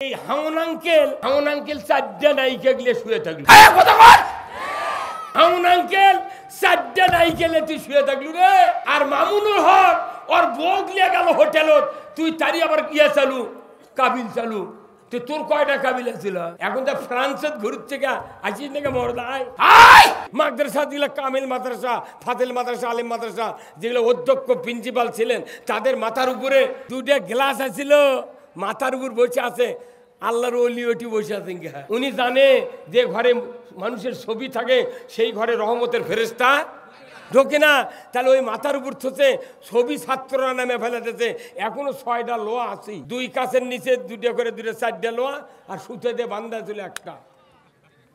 এই হাউন আঙ্কেল চারটা নায়িকা গিয়ে শুয়ে থাকলো। হ্যাঁ কথা বল। হাউন আঙ্কেল চারটা নায়িকা তুই শুয়ে থাকলু রে। আর মামুনুল হক ওর বউ গিয়ে গেল হোটেলত, তুই তারি আবার ইয়ে চালু কাবিল চালু। তোর কয়টা কাবিল ছিল? এখন তো ফ্রান্সে ঘুরছে গা, আসিস নাকি মরদায়? মাদ্রাসা দিলা কামিল মাদ্রাসা, ফাতিল মাদ্রাসা, আলিম মাদ্রাসা, যেগুলো অধ্যক্ষ প্রিন্সিপাল ছিলেন তাদের মাথার উপরে দুটা গ্লাস আছিল, মাথার উপর বসে আছে আল্লাহর ওলি ওটি বসে আছেন। উনি জানে যে ঘরে মানুষের ছবি থাকে সেই ঘরে রহমতের ফেরেশতা ঢোকে না, তাহলে ওই মাথার উপর থসে ছবি ছাত্ররা নামে ফেলে দিয়েছে। এখনো 6টা লোয়া আছে, 2 কাছের নিচে 2টা করে 2টা 4টা লোয়া, আর সুতে দিয়ে বান্ধা ছিল একটা।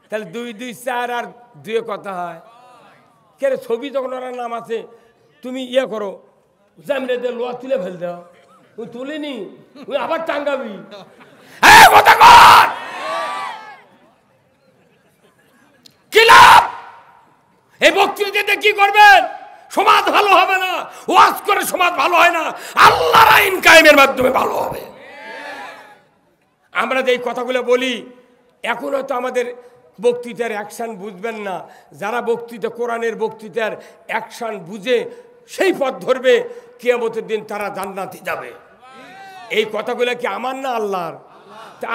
তাহলে 2 2 4 আর 2 কথা হয় কে রে? ছবি যখন ওরা নাম আছে তুমি ইয়ে করো, জামরে দিয়ে লোয়া তুলে ফেল দাও। ওই তুলিনি, ওই আবার টাঙ্গাবি। এই বক্তৃতাতে কি করবেন? সমাজ ভালো হবে না, ওয়াজ করে সমাজ ভালো হয় না, আল্লাহর আইন কায়েমের মাধ্যমে ভালো হবে। আমরা যে কথাগুলো বলি এখন হয়তো আমাদের বক্তৃতার অ্যাকশন বুঝবেন না। যারা বক্তৃতা কোরআনের বক্তৃতার অ্যাকশন বুঝে সেই পথ ধরবে, কিয়ামতের দিন তারা জান্নাতে যাবে। এই কথাগুলো কি আমার না আল্লাহর?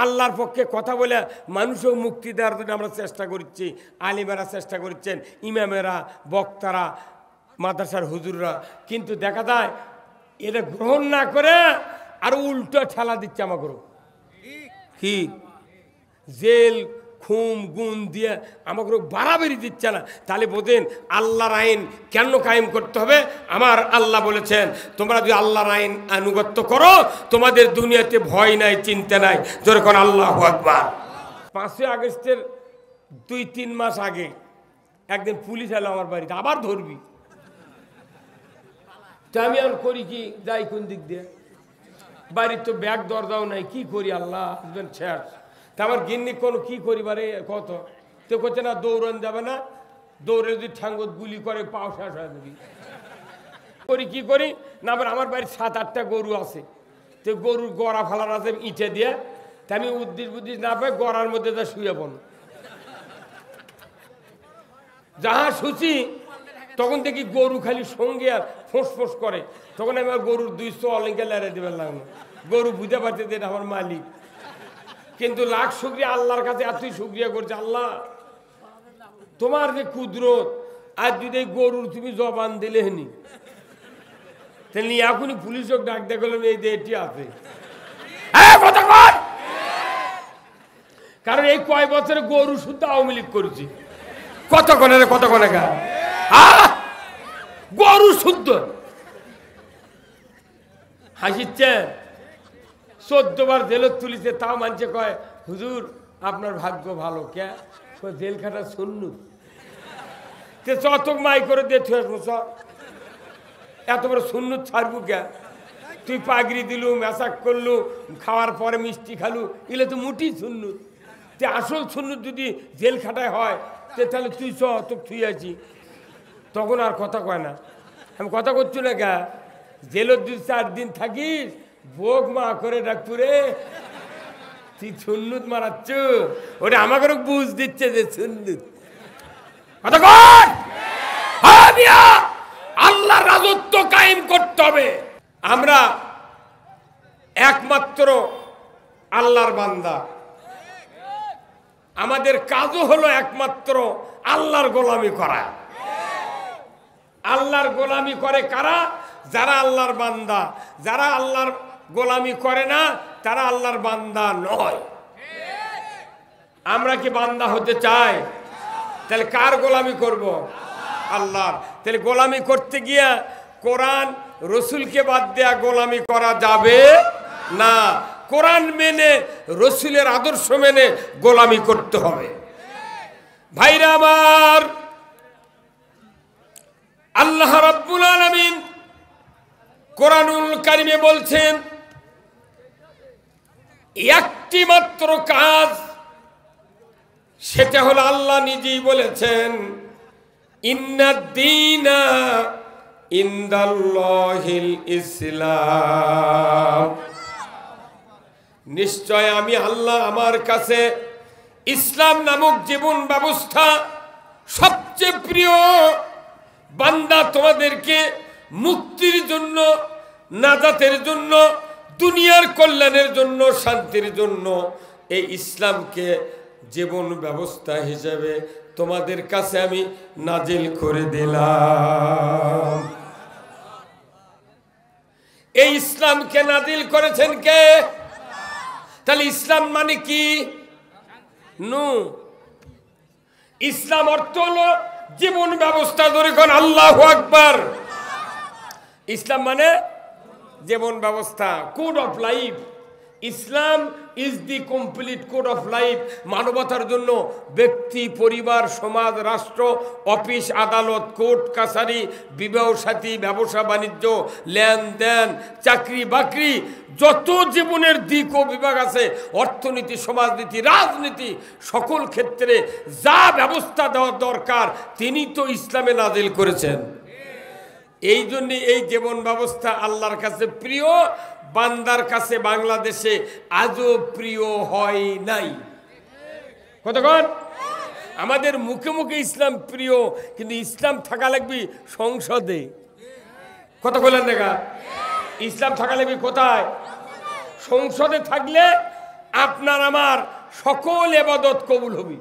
আল্লাহর পক্ষে কথা বলে মানুষও মুক্তি দেওয়ার জন্য আমরা চেষ্টা করছি, আলিমেরা চেষ্টা করছেন, ইমামেরা, বক্তারা, মাদ্রাসার হুজুররা। কিন্তু দেখা যায় এটা গ্রহণ না করে আরো উল্টো ঠেলা দিচ্ছে আমাকে। কি জেল খুম গুণ দিয়ে আমাকে বাড়াবাড়ি দিচ্ছে না। তাহলে বোঝেন আল্লাহর আইন কেন কায়েম করতে হবে। আমার আল্লাহ বলেছেন তোমরা যদি আল্লাহর আইন আনুগত্য করো তোমাদের দুনিয়াতে ভয় নাই, চিন্তা নাই। যেরকম আল্লাহু আকবার। 5ই আগস্টের 2-3 মাস আগে একদিন পুলিশ এলো আমার বাড়িতে, আবার ধরবি। তা আমি আর করি কি, যাই কোন দিক দিয়ে? বাড়ির তো ব্যাগ দরজাও নাই, কি করি আল্লাহ শেষ। তা আমার গিন্নি কোনো কি করিবারে কত তো করছে না, দৌড়ান যাবে না, দৌড়ে যদি ঠাঙ্গত গুলি করে পাও শেষ হয়ে যাবি। করি কি করি না, আবার আমার বাড়ির 7-8টা গরু আছে, তো গরুর গড়া ফালার আছে ইটে দিয়ে। তা আমি উদ্দিস বুদ্দিস না পাই গড়ার মধ্যে যা শুয়ে পড়, যাহা শুচি তখন দেখি গরু খালি সঙ্গে আর ফোঁস ফোঁস করে। তখন আমি গরুর 200 অলঙ্কে লেড়ে দেবেন লাগলো। গরু বুঝতে পারছে যে এটা আমার মালিক। কিন্তু লাখ শুকরিয়া আল্লাহর কাছে, এতই শুকরিয়া করছে, আল্লাহ তোমার যে কুদরত, আর যদি গরুর তুমি জবান দিলে নি তাহলে এখনই পুলিশও ডাক দেখলাম এই যে এটি আছে। কারণ এই কয় বছরে গরু শুদ্ধ আওয়ামী লীগ করেছি। কতক্ষণে গরু শুদ্ধ হাসিচ্ছে। 14 বার জেলত তুলিছে, তাও মানছে কয় হুজুর আপনার ভাগ্য ভালো। কে জেল খাটা সুন্নুত চতক মাই করে দিয়ে এত বড় সুন্নুত ছাড়বু কে? তুই পাগড়ি দিলু, মেসাক করলু, খাওয়ার পরে মিষ্টি খালু, এগুলো তো মুটি সুন্নুত। তে আসল সুন্নুত যদি জেল খাটায় হয় তাহলে তুই তোকে থুই আছি। তখন আর কথা কয় না। আমি কথা করছি না কে? জেলত 2-4 দিন থাকিস, ভোগ মা করে ডাকপুরে তুই সুন্নুত মারাচ্ছ, ওটা আমাকে বুঝ দিচ্ছে যে সুন্নুত। আল্লাহর রাজত্ব কায়েম করতে হবে। আমরা একমাত্র আল্লাহর বান্দা, আমাদের কাজও হলো একমাত্র আল্লাহর গোলামি করা। আল্লাহর গোলামি করে কারা? যারা আল্লাহর বান্দা। যারা আল্লাহর গোলামি করে না তারা আল্লাহর বান্দা নয়। আমরা কি বান্দা হতে চাই? তাহলে কার গোলামি করব? আল্লাহর। তাহলে গোলামি করতে গিয়া কোরআন রসুলকে বাদ দেয়া গোলামি করা যাবে না। কোরআন মেনে, রসুলের আদর্শ মেনে গোলামি করতে হবে। ভাইরা আমার, আল্লাহ রাব্বুল আলামিন কোরআনুল কারিমে বলছেন একটি মাত্র কাজ, সেটা হলো আল্লাহ নিজেই বলেছেন ইন্নাদ-দীনা ইনদাল্লাহিল ইসলাম। নিশ্চয় আমি আল্লাহ আমার কাছে ইসলাম নামক জীবন ব্যবস্থা সবচেয়ে প্রিয়। বান্দা তোমাদেরকে মুক্তির জন্য, নাজাতের জন্য, দুনিয়ার কল্যাণের জন্য, শান্তির জন্য এই ইসলামকে জীবন ব্যবস্থা হিসেবে তোমাদের কাছে আমি নাজিল করে দিলাম। এই ইসলামকে নাজিল করেছেন কে? তাহলে ইসলাম মানে কি? ইসলাম অর্থ হলো জীবন ব্যবস্থা। ধরে কোন আল্লাহু আকবার। ইসলাম মানে জীবন ব্যবস্থা, code of life. Islam is the complete code of life. মানবতার জন্য ব্যক্তি, পরিবার, সমাজ, রাষ্ট্র, অফিস, আদালত, কোর্ট কাছারি, বিবাহ সাথী, ব্যবসা বাণিজ্য, লেনদেন, চাকরি বাকরি, যত জীবনের দিক ও বিভাগ আছে, অর্থনীতি, সমাজনীতি, রাজনীতি, সকল ক্ষেত্রে যা ব্যবস্থা দেওয়ার দরকার তিনি তো ইসলামে নাজিল করেছেন। এই জন্য এই জীবন ব্যবস্থা আল্লাহর কাছে প্রিয়, বান্দার কাছে বাংলাদেশে আজও প্রিয় হয় নাই। কতক্ষণ আমাদের মুখে মুখে ইসলাম প্রিয়, কিন্তু ইসলাম থাকা লাগবে সংসদে। কথা বলেন দেখা, ইসলাম থাকা লাগবে কোথায়? সংসদে থাকলে আপনার আমার সকল ইবাদত কবুল হবে,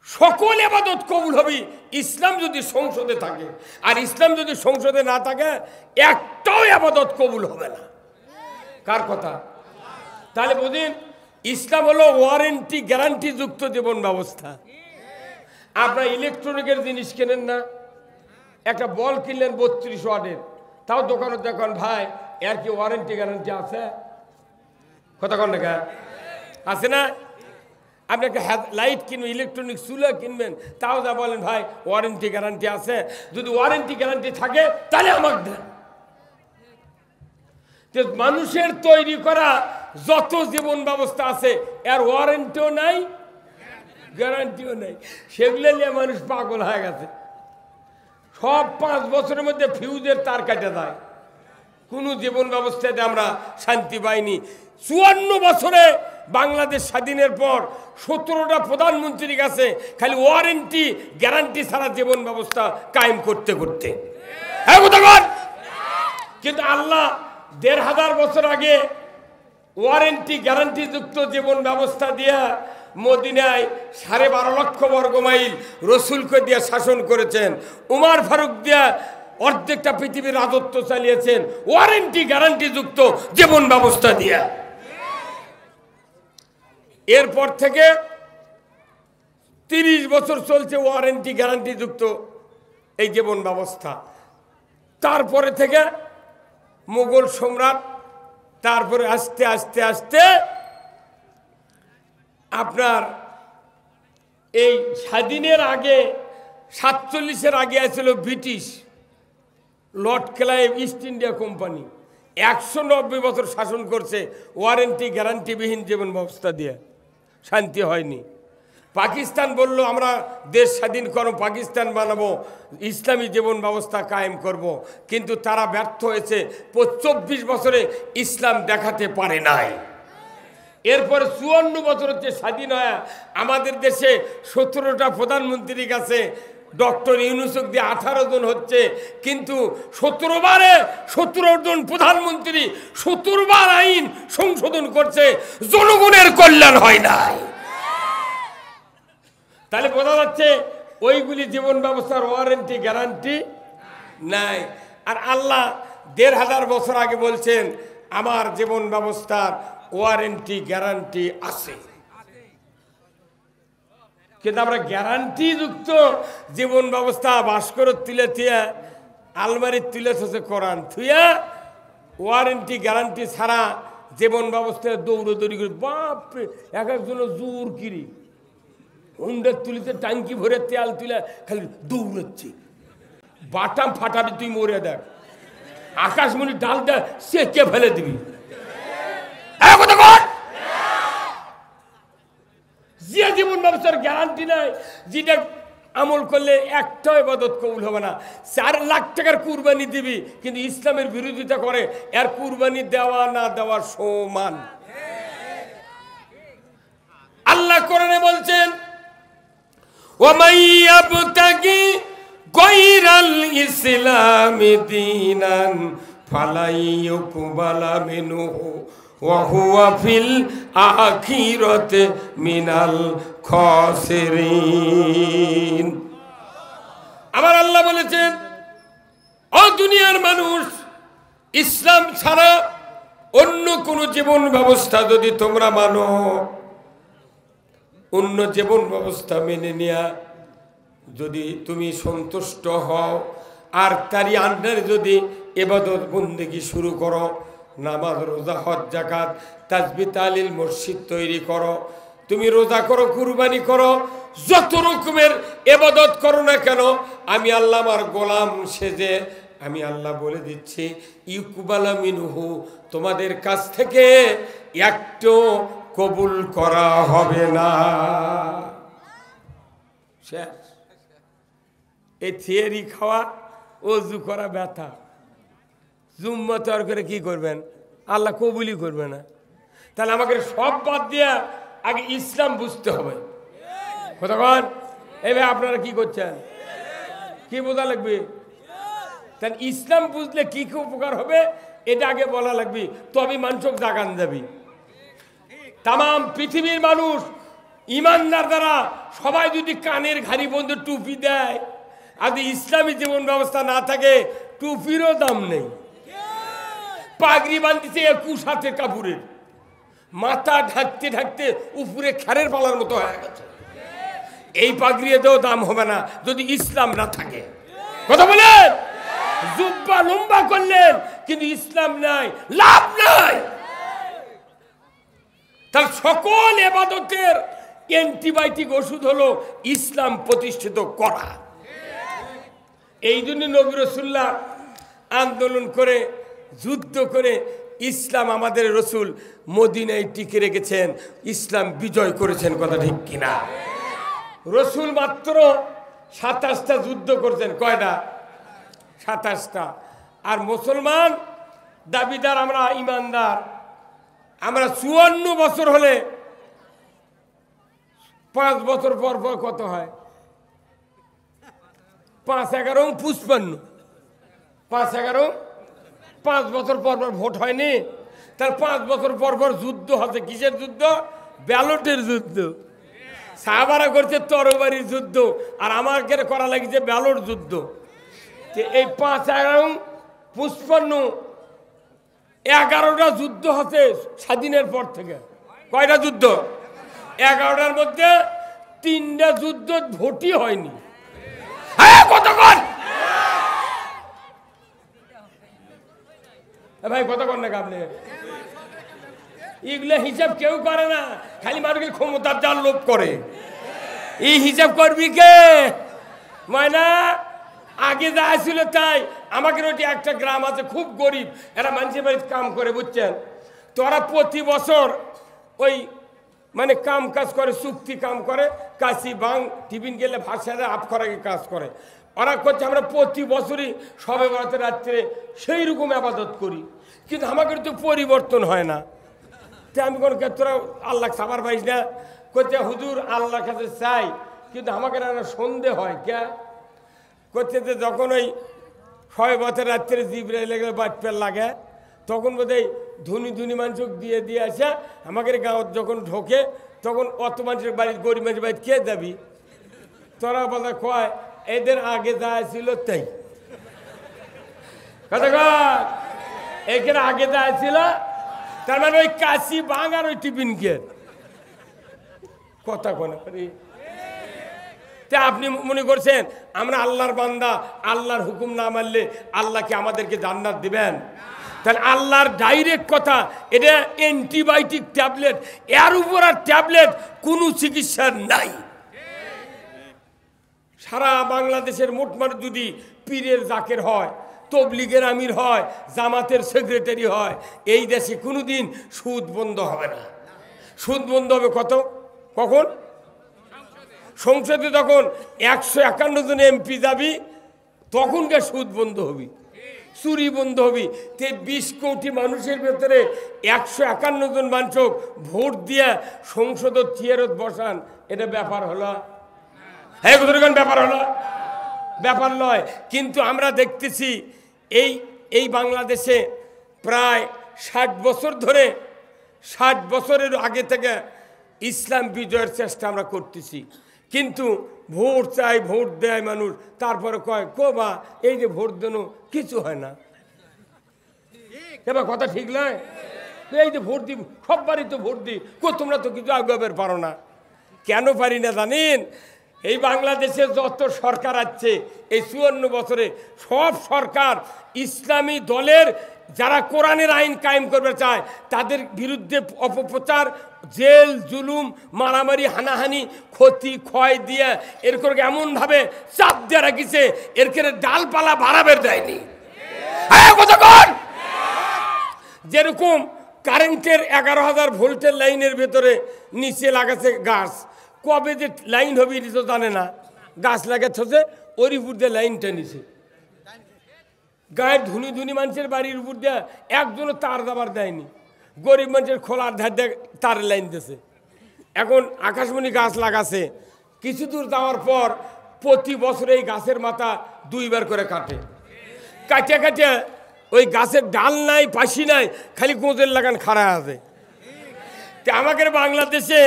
সকল ইবাদত কবুল হবে ইসলাম যদি সংসদে থাকে। আর ইসলাম যদি সংসদে না থাকে একটাও ইবাদত কবুল হবে না। কার কথা? তাহলে বুঝেন, ইসলাম হলো ওয়ারেন্টি গ্যারান্টি যুক্ত জীবন ব্যবস্থা। আপনার ইলেকট্রনিকের জিনিস কেনেন না, একটা বল কিনলেন 32 ওয়াটের, তাও দোকানে দেখুন ভাই এর কি ওয়ারেন্টি গ্যারান্টি আছে? কথা কন না আছে না? আপনি একটা লাইট কিনবেন, ইলেকট্রনিক চুলা কিনবেন, তাও যা বলেন ভাই ওয়ারেন্টি গ্যারান্টি আছে। যদি ওয়ারেন্টি গ্যারান্টি থাকে তাহলে আমাকে দেন। মানুষের তৈরি করা যত জীবন ব্যবস্থা আছে এর ওয়ারেন্টিও নাই, গ্যারান্টিও নাই। সেগুলো নিয়ে মানুষ পাগল হয়ে গেছে। সব 5 বছরের মধ্যে ফিউজের তার কাটে যায়। কোনো জীবন ব্যবস্থাতে আমরা শান্তি পাইনি। 54 বছরে বাংলাদেশ স্বাধীনের পর 17টা প্রধানমন্ত্রীর কাছে খালি ওয়ারেন্টি গ্যারান্টি ছাড়া জীবন ব্যবস্থা কায়েম করতে করতে। হ্যাঁ কথা। কিন্তু আল্লাহ 1500 বছর আগে ওয়ারেন্টি গ্যারান্টি যুক্ত জীবন ব্যবস্থা দিয়া মদিনায় 12.5 লক্ষ বর্গ মাইল রসুলকে দিয়ে শাসন করেছেন। উমর ফারুক দিয়া অর্ধেকটা পৃথিবীর রাজত্ব চালিয়েছেন ওয়ারেন্টি গ্যারান্টি যুক্ত জীবন ব্যবস্থা দিয়া। এরপর থেকে 30 বছর চলছে ওয়ারেন্টি গ্যারান্টি যুক্ত এই জীবন ব্যবস্থা। তারপরে থেকে মুঘল সম্রাট, তারপরে আস্তে আস্তে আস্তে আপনার এই স্বাধীনের আগে 47-এর আগে আসছিল British Lord Clive east India company. 190 বছর শাসন করছে ওয়ারেন্টি গ্যারান্টিবিহীন জীবন ব্যবস্থা দিয়ে, শান্তি হয়নি। পাকিস্তান বলল আমরা দেশ স্বাধীন করব, পাকিস্তান বানাবো, ইসলামী জীবন ব্যবস্থা কায়েম করব, কিন্তু তারা ব্যর্থ হয়েছে। 24 বছরে ইসলাম দেখাতে পারে নাই। এরপরে 54 বছর হচ্ছে স্বাধীন হয়, আমাদের দেশে 17টা প্রধানমন্ত্রীর কাছে ডক্টর ইউনূসকে দিয়ে 18 জন হচ্ছে, কিন্তু 17 বারে 17 জন প্রধানমন্ত্রী 17 বার আইন সংশোধন করছে, জনগণের কল্যাণ হয় নাই। তাহলে বোঝা যাচ্ছে ওইগুলি জীবন ব্যবস্থার ওয়ারেন্টি গ্যারান্টি নাই। আর আল্লাহ 1500 বছর আগে বলছেন আমার জীবন ব্যবস্থার ওয়ারেন্টি গ্যারান্টি আছে। কিন্তু আমরা গ্যারান্টি যুক্ত জীবন ব্যবস্থা ভাস্কর তুলে থিয়া আলমারির তুলে থসে কোরআন থুয়া ওয়ারেন্টি গ্যারান্টি ছাড়া জীবন ব্যবস্থায় দৌড়দৌড়ি করে বাপরে এক একজনের জোর কিরি হুন্ডের তুলিতে ট্যাঙ্কি ভরে তেল তুলে খালি দৌড়াচ্ছে, বাটাম ফাটাবি তুই মরে দেখ, আকাশমণি ডাল দেয় সে কে ফেলে দিবি। যে জীবন ব্যবস্থার গ্যারান্টি নাই, যেটা আমল করলে একটা ইবাদত কবুল হবে না। 4 লাখ টাকার কুরবানি দিবি কিন্তু ইসলামের বিরোধিতা করে, এর কুরবানি দেওয়া না দেওয়া সমান। আল্লাহ কোরআনে বলছেন ওয়ামাই ইয়াবতাগি গায়রাল ইসলামি দীনান ফালাই ইউকবালা মিনহু ওয়া হুয়া ফিল আখিরাতি মিনাল খাসিরিন। আমার আল্লাহ বলেছেন, ও দুনিয়ার মানুষ, ইসলাম ছাড়া অন্য কোন জীবন ব্যবস্থা যদি তোমরা মানো, অন্য জীবন ব্যবস্থা মেনে নেয়া যদি তুমি সন্তুষ্ট হও, আর তারই আন্ডারে যদি ইবাদত বন্দেগী শুরু করো, নামাজ রোজা হজ যাকাত তাসবিহ তাহলিল মসজিদ তৈরি করো, তুমি রোজা করো, কুরবানি করো, যত রকমের ইবাদত করো না কেন, আমি আল্লাহ আমার গোলাম সেজে আমি আল্লাহ বলে দিচ্ছি ইউকবালা মিনহু, তোমাদের কাছ থেকে একটু কবুল করা হবে না। শেষ। এই থিয়েরি খাওয়া, ওযু করা ব্যথা, জুম্মা তৈর করে কি করবেন? আল্লাহ কবুলই করবে না। তাহলে আমাকে সব বাদ দিয়া আগে ইসলাম বুঝতে হবে। কতক্ষণ এবার আপনারা কি করছেন? কি বোঝা লাগবে? তাহলে ইসলাম বুঝলে কি কি উপকার হবে এটা আগে বলা লাগবে, তবে মানুষ জাগান যাবি। তাম পৃথিবীর মানুষ ইমানদার দ্বারা সবাই যদি কানের ঘাড়ি বন্ধ টুপি দেয়, আর ইসলামী জীবন ব্যবস্থা না থাকে, টুপিরও দাম নেই। পাগড়ি বান্ধিছে 21 হাতের কাপড়ের, মাথা ঢাকতে ঢাকতে উপরে খারের পালার মতো হয়ে গেছে। এই পাগড়িতেও দাম হবে না যদি ইসলাম না থাকে। কথা বলেন? জুব্বা লম্বা করলেন কিন্তু ইসলাম নাই, লাভ নাই। তার সকল ইবাদতের অ্যান্টিবায়োটিক ওষুধ হলো ইসলাম প্রতিষ্ঠিত করা। এই জন্য নবী রাসূলুল্লাহ আন্দোলন করে যুদ্ধ করে ইসলাম আমাদের রসুল মদিনায় টিকে রেখেছেন, ইসলাম বিজয় করেছেন। কথা ঠিক কিনা? রসুল মাত্র 27টা যুদ্ধ করছেন। কয়টা? 27টা। আর মুসলমান দাবিদার আমরা ইমানদার, আমরা 54 বছর হলে 5 বছর পর পর কত হয়? 5 11 55, 5 11 5 বছর পর পর ভোট হয়নি। তার 5 বছর পর পর যুদ্ধ হচ্ছে। কিসের যুদ্ধ? ব্যালটের যুদ্ধ। সাহাবারা করছে তরবারির যুদ্ধ, আর আমাকে করা লাগছে ব্যালট যুদ্ধ। এই 5 11 55 11টা যুদ্ধ হচ্ছে স্বাধীনের পর থেকে। কয়টা যুদ্ধ? 11টার মধ্যে 3টা যুদ্ধ ভোটই হয়নি। হ্যাঁ, কতক্ষণ ভাই, কতক্ষণ না আপনি এগুলো হিসাব কেউ করে না, খালি মানুষকে ক্ষমতার যার লোভ করে। এই হিসাব করবি কে? ময়না আগে যা ছিল তাই। আমাকে ওটি একটা গ্রাম আছে খুব গরিব, এরা মানুষের বাড়িতে কাম করে, বুঝছেন? তোরা প্রতি বছর ওই মানে কাম কাজ করে, চুক্তি কাম করে, কাশি বাং টিফিন গেলে ভাষারা আপ করাকে কাজ করে। ওরা করছে আমরা প্রতি বছরই সবে বরাতের রাত্রে সেই রকম আবাদত করি, কিন্তু আমাকে তো পরিবর্তন হয় না। তো আমি কোন তোরা আল্লাহ খাবার পাইস না? করছে হুজুর আল্লাহর কাছে চাই, কিন্তু আমাকে সন্দেহ হয়। কে করছে যে যখন ওই সবে বরাতের রাত্রে জিবরাইল বাটপেল লাগে, তখন বোধহয় ধনী ধনী মানুষ দিয়ে দিয়ে আসে। আমাদের গাঁত যখন ঢোকে তখন অত মানুষের বাড়ি, গরিব মানুষের বাড়ি কে যাবি? তোরা বলে কয় এদের আগে যা ছিল তাই। কথা কয় এখানে আগে যা ছিল, তার মানে ওই কাশি বাং আর ওই টিফিন কে কথা কোনা করি। তা আপনি মনে করছেন আমরা আল্লাহর বান্দা, আল্লাহর হুকুম না মানলে আল্লাহ কি আমাদেরকে জান্নাত দিবেন? তাহলে আল্লাহর ডাইরেক্ট কথা, এটা অ্যান্টিবায়োটিক ট্যাবলেট, এর উপর আর ট্যাবলেট কোনো চিকিৎসার নাই। সারা বাংলাদেশের মোটমাট যদি পীরের জাকের হয়, তবলিগের আমির হয়, জামাতের সেক্রেটারি হয়, এই দেশে কোনোদিন সুদ বন্ধ হবে না। সুদ বন্ধ হবে কখন? সংসদে তখন 151 জন এমপি যাবি, তখনকার সুদ বন্ধ হবি, চুরি বন্ধ হবি। তে 20 কোটি মানুষের ভেতরে 151 জন মানুষ ভোট দিয়া সংসদ চেয়ারত বসান, এটা ব্যাপার হলো? হ্যাঁ কতক্ষণ ব্যাপার হলো? ব্যাপার নয়। কিন্তু আমরা দেখতেছি এই বাংলাদেশে প্রায় 60 বছর ধরে, 60 বছরের আগে থেকে ইসলাম বিজয়ের চেষ্টা আমরা করতেছি, কিন্তু ভোট চাই, ভোট দেয় মানুষ, তারপরে কয় বা এই যে ভোট দেন কিছু হয় না। এবার কথা ঠিক নয়? এই যে ভোট দিই, সববারই তো ভোট দিই, তোমরা তো কিছু আগাবের পারো না। কেন পারি না জানেন? এই বাংলাদেশে যত সরকার আছে এই 54 বছরে সব সরকার ইসলামী দলের যারা কোরআনের আইন কায়েম করতে চায় তাদের বিরুদ্ধে অপপ্রচার, জেল জুলুম, মারামারি, হানাহানি, ক্ষতি ক্ষয় দিয়ে এর করে এমনভাবে চাপ দিয়ে রাখিছে, এর করে ডালপালা বাড়াবের দেয়নি। যেরকম কারেন্টের 11,000 ভোল্টের লাইনের ভেতরে নিচে লাগাছে গাছ, কবে যে লাইন হবে এটা তো জানে না, গাছ লাগাচ্ছে ওর উপর দিয়ে লাইনটা নিছে। গায়ের ধুনি ধুনি মানুষের বাড়ির উপর দিয়ে একজনও তার দাবার দেয়নি, গরিব মানুষের খোলার ধার দিয়ে তার লাইন দিয়েছে। এখন আকাশমণি গাছ লাগাছে, কিছু দূর যাওয়ার পর প্রতি বছর এই গাছের মাথা 2 বার করে কাটে, কাটে কাটে ওই গাছের ডাল নাই, পাশি নাই, খালি গোঁজের লাগান খাড়া আছে। আমাদের বাংলাদেশে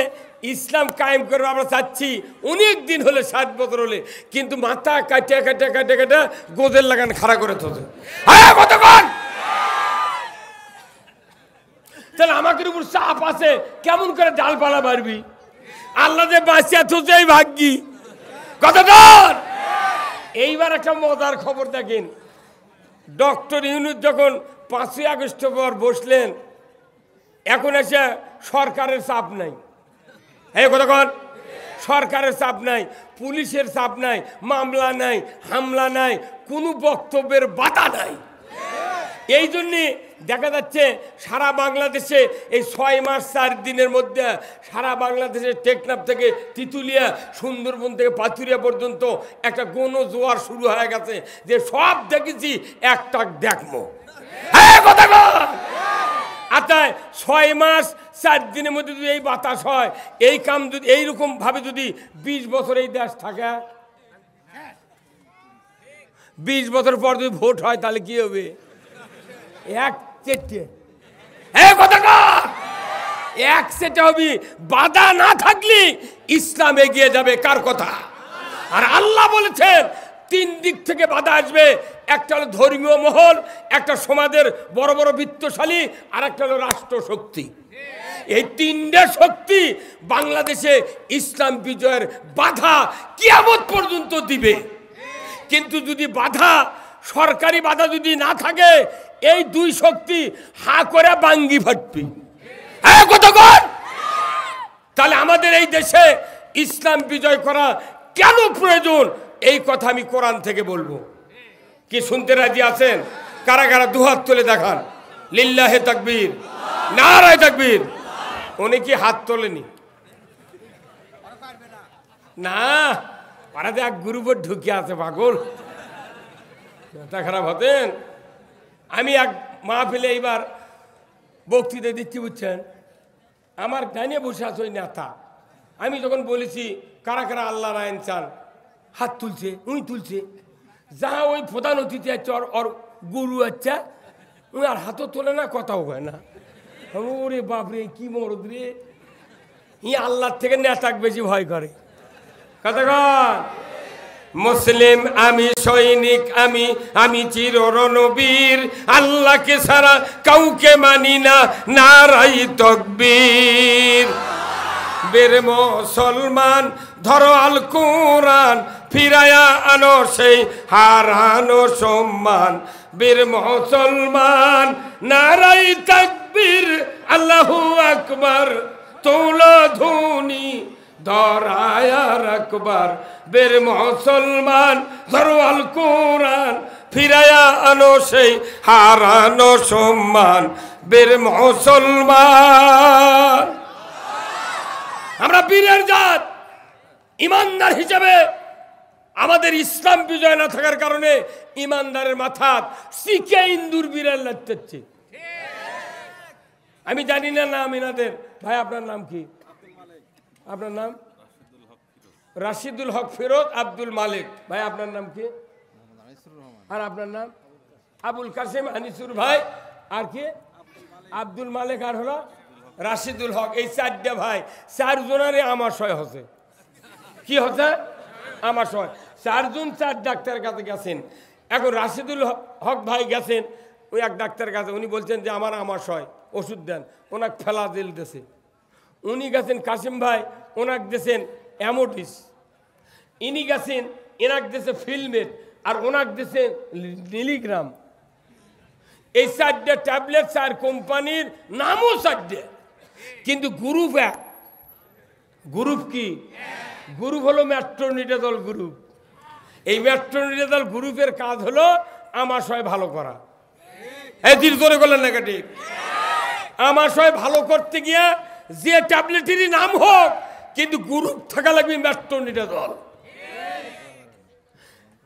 ইসলাম কায়েম করবে আমরা চাচ্ছি, অনেক দিন হলে 60 বছর হলে, কিন্তু মাথা কাটে কাটে কাটে কাটে গোঁজের লাগান খাড়া করে তোলে। তাহলে আমাদের উপর চাপ আছে, কেমন করে ডালপালা বাড়বি? আল্লাহ যে বাঁচিয়া থুছে এই ভাগ্যি কতক্ষণ। এইবার একটা মজার খবর দেখেন, ডক্টর ইউনূস যখন 5ই আগস্ট পর বসলেন, এখন এসে সরকারের চাপ নাই। এই কতক্ষণ সরকারের চাপ নাই, পুলিশের চাপ নাই, মামলা নাই, হামলা নাই, কোনো বক্তব্যের বাধা নাই। এই জন্যে দেখা যাচ্ছে সারা বাংলাদেশে এই 6 মাস 4 দিনের মধ্যে সারা বাংলাদেশের টেকনাফ থেকে তিতুলিয়া, সুন্দরবন থেকে পাথুরিয়া পর্যন্ত একটা গণ জোয়ার শুরু হয়ে গেছে, যে সব দেখেছি একটা দেখমো। আচ্ছা 6 মাস 4 দিনের মধ্যে যদি এই বাতাস হয়, এই কাম যদি এইরকম ভাবে যদি 20 বছর এই দেশ থাকে, 20 বছর পর যদি ভোট হয় তাহলে কি হবে? এক সেটে হবে। বাধা না থাকলে ইসলাম এগিয়ে যাবে কার কথা? আর আল্লাহ বলেছেন 3 দিক থেকে বাধা আসবে, একটা হলো ধর্মীয় মহল, একটা সমাজের বড় বড় বিত্তশালী, আর একটা হলো রাষ্ট্র শক্তি। এই 3টে শক্তি বাংলাদেশে ইসলাম বিজয়ের বাধা কিয়ামত পর্যন্ত দিবে। কিন্তু যদি বাধা, সরকারি বাধা যদি না থাকে, এই 2 শক্তি হা করে বাঙ্গি ফাটবি। তাহলে আমাদের এই দেশে ইসলাম বিজয় করা কেন প্রয়োজন, এই কথা আমি কোরআন থেকে বলবো। কি শুনতে রাজি আছেন? কারা কারা দুহাত তুলে দেখান। লিল্লাহে তাকবীর, নারায়ে তাকবীর। উনি কি হাত তোলেনি? না, পাড়াতে এক গ্রুপে ঢুকে আছে পাগল, মাথা খারাপ হতেন। আমি এক মাহফিলে এইবার বক্তৃতা দিচ্ছি, বুঝছেন, আমার ডাইনে বসে আছে ওই নেতা। আমি যখন বলেছি কারা কারা আল্লাহর আইন চান, হাত তুলছে, উনি তুলছে। যা ওই প্রধান অতিথি আছে ওর গুরু আচ্ছা, উনি আর হাতও তোলে না, কথাও হয় না। ওরে বাপরে, কি মরদ রে! ই আল্লাহর থেকে নেতাক বেশি ভয় করে। কতক্ষণ মুসলিম আমি, সৈনিক আমি, আমি চির রণবীর, আল্লাহকে ছাড়া কাউকে মানি না, নারায়ে তাকবীর। বের মুসলমান ধরো আল কোরআন, ফিরায়া আনো সেই হারানো সম্মান। বীর মুসলমান নারায়ে তাকবীর, আল্লাহু আকবার, তোলা ধ্বনি ধরায়া রাখবার। বীর মুসলমান ধরো আল কোরআন, ফিরায়া আনো সেই হারানো সম্মান। বীর মুসলমান, আমরা বীরের জাত, ইমানদার হিসেবে আমাদের ইসলাম বিজয় না থাকার কারণে ইমানদারের মাথার শিখে ইন্দুর বিড়াল লাগতেছে। আমি জানি না নাম এনাদের। ভাই আপনার নাম কি? আপনার নাম? রাশিদুল হক ফিরোজ আব্দুল মালিক। ভাই আপনার নাম কি? আর আপনার নাম? আবুল কাসেম আনিসুর ভাই। আর কি? আব্দুল মালিক। আর হলো রাশিদুল হক। এই চারটা ভাই, চারজনারে আমাশয় হচ্ছে। কি হচ্ছে? আমাশয়। চারজন চার ডাক্তারের কাছে গেছেন। এখন রাশিদুল হক ভাই গেছেন ওই এক ডাক্তারের কাছে, উনি বলছেন যে আমার আমাশয়, ওষুধ দেন। ওনাকে ফেলাজিল দিয়েছে। উনি গেছেন কাসিম ভাই, ওনাকে দিয়েছেন অ্যামোটিস। ইনি গেছেন, এনাকে দিয়েছে ফিলমেট, আর ওনাকে দিয়েছে মিলিগ্রাম। এই চারটে ট্যাবলেট চার কোম্পানির নামও চারটে, কিন্তু গ্রুপ এক। গ্রুপ কি? গ্রুপ হলো মেট্রোনিডাজল গ্রুপ। এই মেট্রোনিডাজল গ্রুপের কাজ হলো আমাশয় ভালো করা। এই দিন জোরে বলেন নেগেটিভ। আমাশয় ভালো করতে গিয়ে যে ট্যাবলেটেরই নাম হোক, কিন্তু গ্রুপ থাকা লাগবে মেট্রোনিডাজল।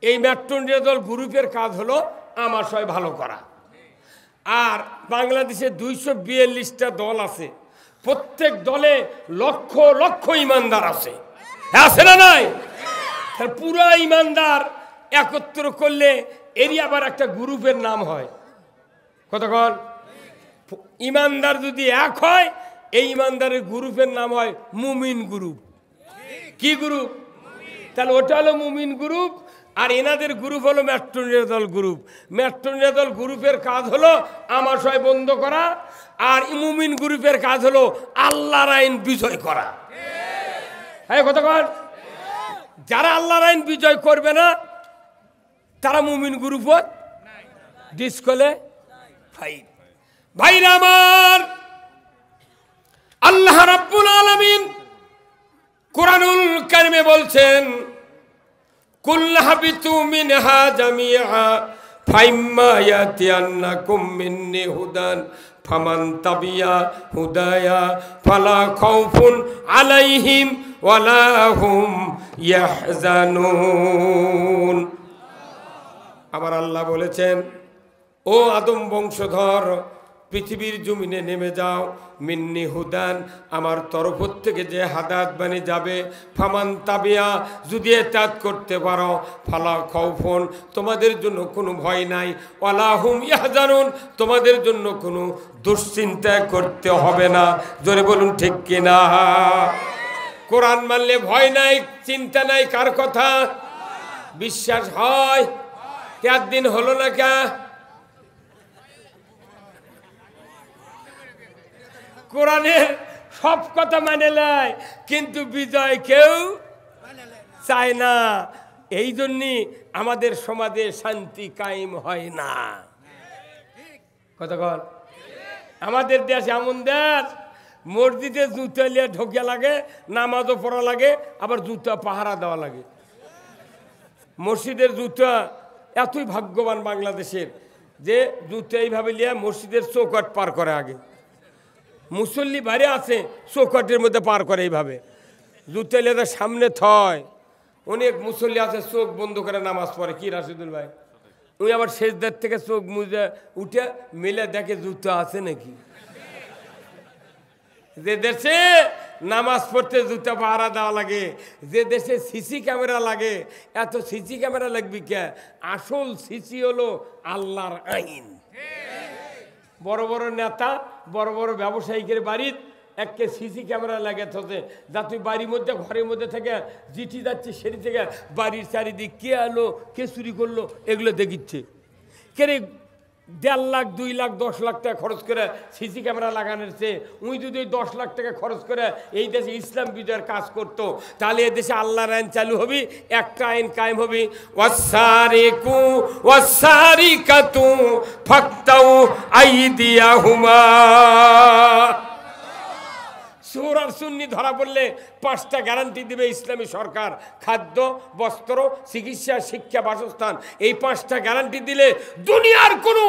এই মেট্রোনিডাজল গ্রুপের কাজ হলো আমাশয় ভালো করা। আর বাংলাদেশে 242টা দল আছে। প্রত্যেক দলে লক্ষ লক্ষ ইমানদার আছে। আছে না নাই? পুরা ইমানদার একত্র করলে এরই আবার একটা গ্রুপের নাম হয়। কতক্ষণ? ইমানদার যদি এক হয়, এই ইমানদারের গ্রুপের নাম হয় মুমিন গ্রুপ। কি গ্রুপ? তাহলে ওটা হলো মুমিন গ্রুপ। আর এনাদের গ্রুপ হলো মেট্রোনিডাজল গ্রুপ। মেট্রোনিডাজল গ্রুপের কাজ হলো আমাশয় বন্ধ করা, আর মুমিন গ্রুপের কাজ হলো আল্লাহর আইন বিজয় করা। হ্যাঁ কতক্ষণ? যারা আল্লাহর আইন বিজয় করবে না তারা মুমিন গ্রুপ ডিসকোয়ালিফাইড। ভাইরা আমার, আল্লাহ রাব্বুল আলামিন কুরআনুল কারীমে বলছেন, কুল হাবিতু মিনহা জামিআ ফাইম্মা ইয়াতিয়ান্নাকুম মিন্নি হুদান ফামান তাবিয়া হুদায়া ফালা খাউফুন আলাইহিম ওয়ালা হুম ইয়াহজানুন। আবার আল্লাহ বলেছেন, ও আদম বংশধর, পৃথিবীর জমিনে নেমে যাও, মিন্নি হুদান, আমার তরফ থেকে যে হাদাত বানি যাবে, ফামান তাবিয়া, যদি এতাত করতে পারো, ফালা খাউফুন, তোমাদের জন্য কোনো ভয় নাই, ওয়ালা হুম ইয়াহজানুন, তোমাদের জন্য কোনো দুশ্চিন্তা করতে হবে না। জোরে বলুন ঠিক কিনা? কোরআন মানলে ভয় নাই, চিন্তা নাই। কার কথা বিশ্বাস হয়? 4 দিন হলো না কে? কোরআনের সব কথা মানে নেয়, কিন্তু বিজয় কেউ চায় না। এই জন্যই আমাদের সমাজে শান্তি কায়েম হয় না। কতক্ষণ? আমাদের দেশ এমন দেশ, মসজিদে জুতা নিয়ে ঢোকা লাগে, নামাজও পড়া লাগে, আবার জুতা পাহারা দেওয়া লাগে। মসজিদের জুতা এতই ভাগ্যবান বাংলাদেশের যে জুতা এইভাবে নিয়ে মসজিদের চৌকাট পার করে। আগে মুসল্লি বাইরে আছে, চৌকাটের মধ্যে পার করে এইভাবে জুতা নিয়ে সামনে থয়। অনেক মুসল্লি আছে চোখ বন্ধ করে নামাজ পড়ে। কি রাশিদুল ভাই? উনি আবার সেজদার থেকে চোখ মুজে উঠে মেলে দেখে জুতা আছে নাকি। যে দেশে নামাজ পড়তে জুতা পাহারা দেওয়া লাগে, যে দেশে সিসি ক্যামেরা লাগে, এত সিসি ক্যামেরা লাগবে কে? আসল সিসি হলো আল্লাহর আইন। বড় বড় নেতা, বড় বড় ব্যবসায়ীদের বাড়ির একটা সিসি ক্যামেরা লাগে থাকে, যা তুই বাড়ির মধ্যে ঘরের মধ্যে থেকে জিটি যাচ্ছে, সেটি থেকে বাড়ির চারিদিক কে আলো, কে চুরি করলো, এগুলো দেখিচ্ছে। কে রে 1.5 লাখ 2 লাখ 10 লাখ টাকা খরচ করে সিসি ক্যামেরা লাগানোর চেয়ে উনি যদি 10 লাখ টাকা খরচ করে এই দেশে ইসলাম বিজয়ের কাজ করতো, তাহলে এ দেশে আল্লাহর আইন চালু হবে, একটা আইন কায়েম হবে। ওয়াসারিকু ওয়াসারিকাতু ফাক্তাউ আইদিয়াহুমা। সুর আর সুন্নি ধরা পড়লে 5টা গ্যারান্টি দিবে ইসলামী সরকার। খাদ্য, বস্ত্র, চিকিৎসা, শিক্ষা, বাসস্থান। এই 5টা গ্যারান্টি দিলে দুনিয়ার কোনো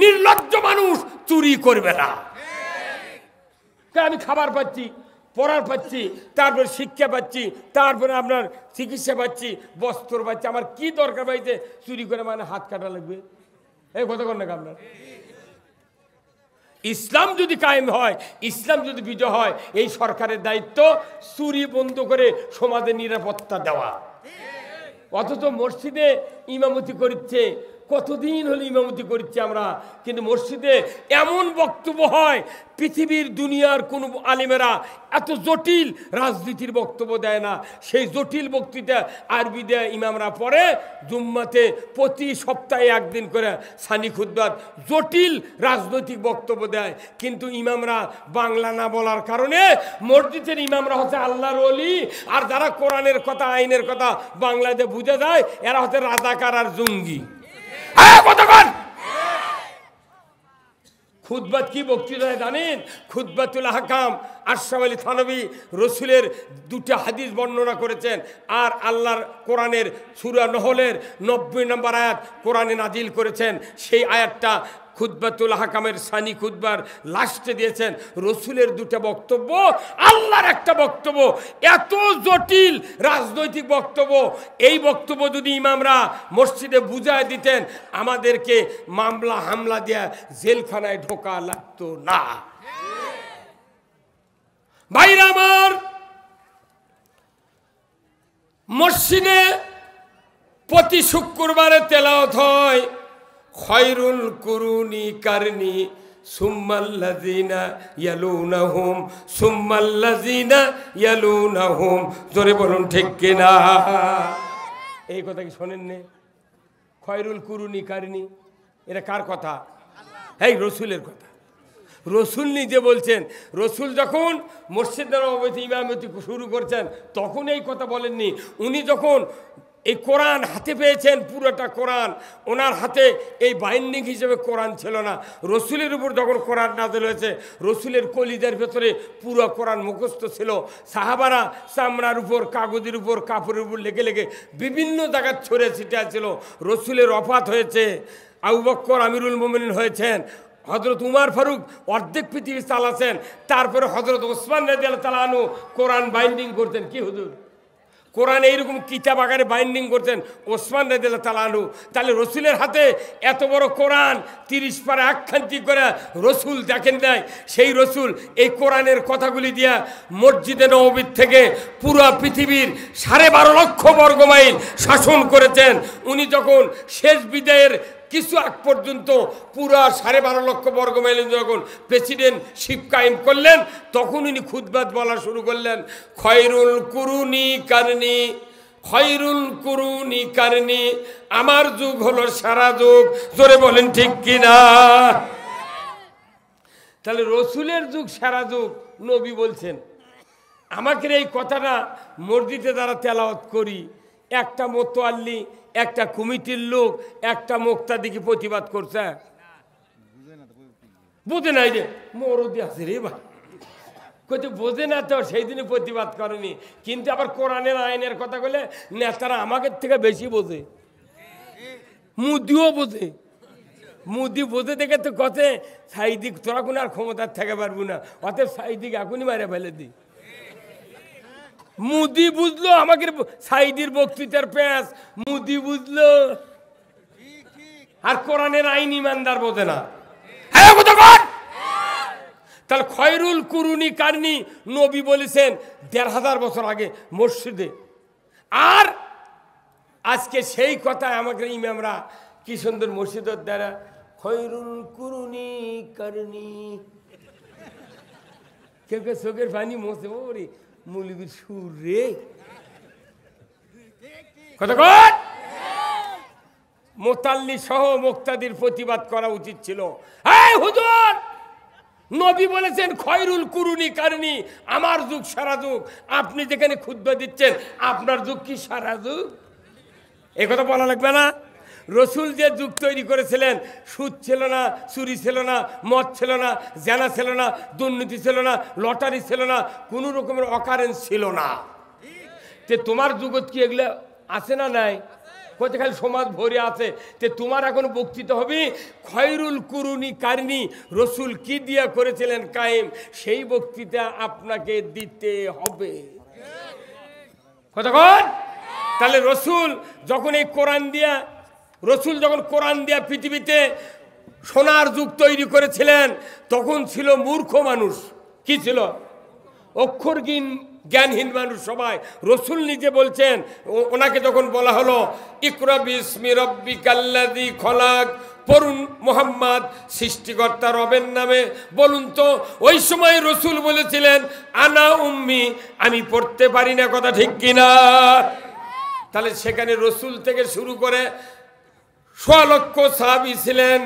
নির্লজ্জ মানুষ চুরি করবে না। আমি খাবার পাচ্ছি, পড়ার পাচ্ছি, তারপরে শিক্ষা পাচ্ছি, তারপরে আপনার চিকিৎসা পাচ্ছি, বস্ত্র পাচ্ছি, আমার কি দরকার বাড়িতে চুরি করে মানে হাত কাটা লাগবে? এই কথা কন না আপনার। ইসলাম যদি কায়েম হয়, ইসলাম যদি বিজয় হয়, এই সরকারের দায়িত্ব চুরি বন্ধ করে সমাজের নিরাপত্তা দেওয়া। অথচ মসজিদে ইমামতি করছে, কতদিন হলে ইমামতি করছি আমরা, কিন্তু মসজিদে এমন বক্তব্য হয়, পৃথিবীর দুনিয়ার কোন আলেমেরা এত জটিল রাজনীতির বক্তব্য দেয় না। সেই জটিল বক্তৃতা আরবি দেয় ইমামরা পড়ে জুম্মাতে, প্রতি সপ্তাহে একদিন করে সানি খুতবাত জটিল রাজনৈতিক বক্তব্য দেয়। কিন্তু ইমামরা বাংলা না বলার কারণে মসজিদের ইমামরা হচ্ছে আল্লাহর ওলি, আর যারা কোরআনের কথা আইনের কথা বাংলাতে বুঝে যায় এরা হচ্ছে রাজাকার আর জঙ্গি। খুতবাত কি বক্তৃতা জানেন? খুতবাতুল আহকাম। আশরাফ আলী থানভী রসুলের দুটো হাদিস বর্ণনা করেছেন, আর আল্লাহর কোরআনের সূরা নহলের 90 নম্বর আয়াত কোরআনে নাজিল করেছেন। সেই আয়াতটা খুতবাতুল আহকামের সানি খুতবার লাস্টে দিয়েছেন। রসুলের দুটো বক্তব্য, আল্লাহর একটা বক্তব্য, এত জটিল রাজনৈতিক বক্তব্য। এই বক্তব্য যদি ইমামরা মসজিদে বুঝায় দিতেন, আমাদেরকে মামলা হামলা দিয়ে জেলখানায় ঢোকা লাগতো না। ভাইরা আমার, মসজিদে প্রতি শুক্রবারে তেলাওয়াত হয় খয়রুল কুরুনি কারনি সুম্মাল্লাযিনা ইয়ালুনাহুম সুম্মাল্লাযিনা ইয়ালুনাহুম। জোরে বলুন ঠিক কিনা? এই কথা কি শোনেন নে? খয়রুল কুরুনি কারনি, এটা কার কথা? এই রসুলের কথা। রসুল নিজে বলছেন। রসুল যখন মসজিদ নববীতে ইমামতি শুরু করছেন তখন এই কথা বলেননি। উনি যখন এই কোরআন হাতে পেয়েছেন, পুরোটা কোরআন ওনার হাতে, এই বাইন্ডিং হিসেবে কোরআন ছিল না। রসুলের উপর যখন কোরআন নাযিল হয়েছে, রসুলের কলিজার ভেতরে পুরো কোরআন মুখস্থ ছিল। সাহাবারা চামড়ার উপর, কাগজের উপর, কাপড়ের উপর লেগে লেগে বিভিন্ন জায়গায় ছড়ে ছিটা ছিল। রসুলের ওফাত হয়েছে, আবু বকর আমিরুল মুমিনিন হয়েছেন, হযরত উমর ফারুক অর্ধেক পৃথিবী চালাচ্ছেন, তারপরে হযরত ওসমান রাদিয়াল্লাহু তাআলা আনহু কোরআন বাইন্ডিং করতেন। কি হুজুর? কোরআন এইরকম কিতাব আকারে বাইন্ডিং করতেন ওসমান রাদিয়াল্লাহু তাআলা আনহু। তাহলে রসুলের হাতে এত বড় কোরআন 30 পারা একখান্তি করে রসুল দেখেন নাই। সেই রসুল এই কোরআনের কথাগুলি দিয়া মসজিদে নববীর থেকে পুরো পৃথিবীর 12.5 লক্ষ বর্গমাইল শাসন করেছেন। উনি যখন শেষ বিদায়ের কিছু আগ পর্যন্ত পুরা 12.5 লক্ষ বর্গমাইল যখন প্রেসিডেন্টশিপ কায়েম করলেন, তখন উনি খুতবাত বলা শুরু করলেন, খয়রুল কুরুনি কারনি, খয়রুল কুরুনি কারনি, আমার যুগ হলো সারা যুগ। জোরে বলেন ঠিক কিনা? তাহলে রসুলের যুগ সারা যুগ নবী বলছেন। আমাকে এই কথাটা মসজিদে দ্বারা তেলাওয়াত করি, একটা মোতোয়াল্লি, একটা কমিটির লোক, একটা মুক্তাদিকে প্রতিবাদ করছে, বুঝে নাই রে মরদি আছে রে ভাই, কইতে বোঝে না তো সেই দিনে প্রতিবাদ করেনি। কিন্তু আবার কোরআনের আইনের কথা বলে নেতারা আমাদের থেকে বেশি বোঝে, মুদিও বোঝে। মুদি বোঝে দেখে তো কথে সাইদিক তোরা কোনো আর ক্ষমতার থেকে পারবো না, অতএব সাইদিক এখনই মারে ফেলে দিই। মুদি বুঝলো আমাকে সাইদির বক্তৃতার প্যাঁচ, মুদি বুঝলো, আর কোরআনের আইন ইমানদার বোঝে না। তাহলে খয়রুল কুরুনি কারনি নবী বলেছেন 1500 বছর আগে মসজিদে। আর আজকে সেই কথা আমাকে ইমামরা কি সুন্দর মসজিদের দ্বারা খয়রুল কুরুনি কারনি, কেউ কেউ চোখের পানি মোছে, ওরে মৌলবীর সুর রে কথা কর। মোতাল্লি সহ মুক্তাদির প্রতিবাদ করা উচিত ছিল। এই হুজুর, নবী বলেছেন খয়রুল কুরুনি কারনি, আমার যুগ সারা যুগ। আপনি যেখানে খুতবা দিচ্ছেন আপনার যুগ কি সারা যুগ? এই কথা বলা লাগবে না? রসুল যে যুগ তৈরি করেছিলেন, সুদ ছিল না, চুরি ছিল না, মদ ছিল না, জেনা ছিল না, দুর্নীতি ছিল না, লটারি ছিল না, কোনো রকমের অকারেন্স ছিল না। তে তোমার যুগত কি এগুলো আছে না নাই? কোথায় খালি সমাজ ভরে আছে। তে তোমার এখন বক্তৃতা হবে খয়রুল কুরুনি কারিনী, রসুল কি দিয়া করেছিলেন কায়েম, সেই বক্তৃতা আপনাকে দিতে হবে। কতক্ষণ? তাহলে রসুল যখন এই কোরআন দিয়া, রসুল যখন কোরআন দিয়া পৃথিবীতে সোনার যুগ তৈরি করেছিলেন, তখন ছিল মূর্খ মানুষ। কি ছিল? অক্ষরহীন জ্ঞানহীন মানুষ সবাই। রসুল নিজে বলছেন, ওনাকে যখন বলা হলো ইকরা বিসমি রাব্বিকাল্লাযী খলাক, পড়ুন মুহাম্মদ সৃষ্টিকর্তা রবের নামে, বলুন তো। ওই সময় রসুল বলেছিলেন আনা উম্মি, আমি পড়তে পারি না। কথা ঠিক কিনা? তাহলে সেখানে রসুল থেকে শুরু করে ১৬ লক্ষ সাহাবী ছিলেন।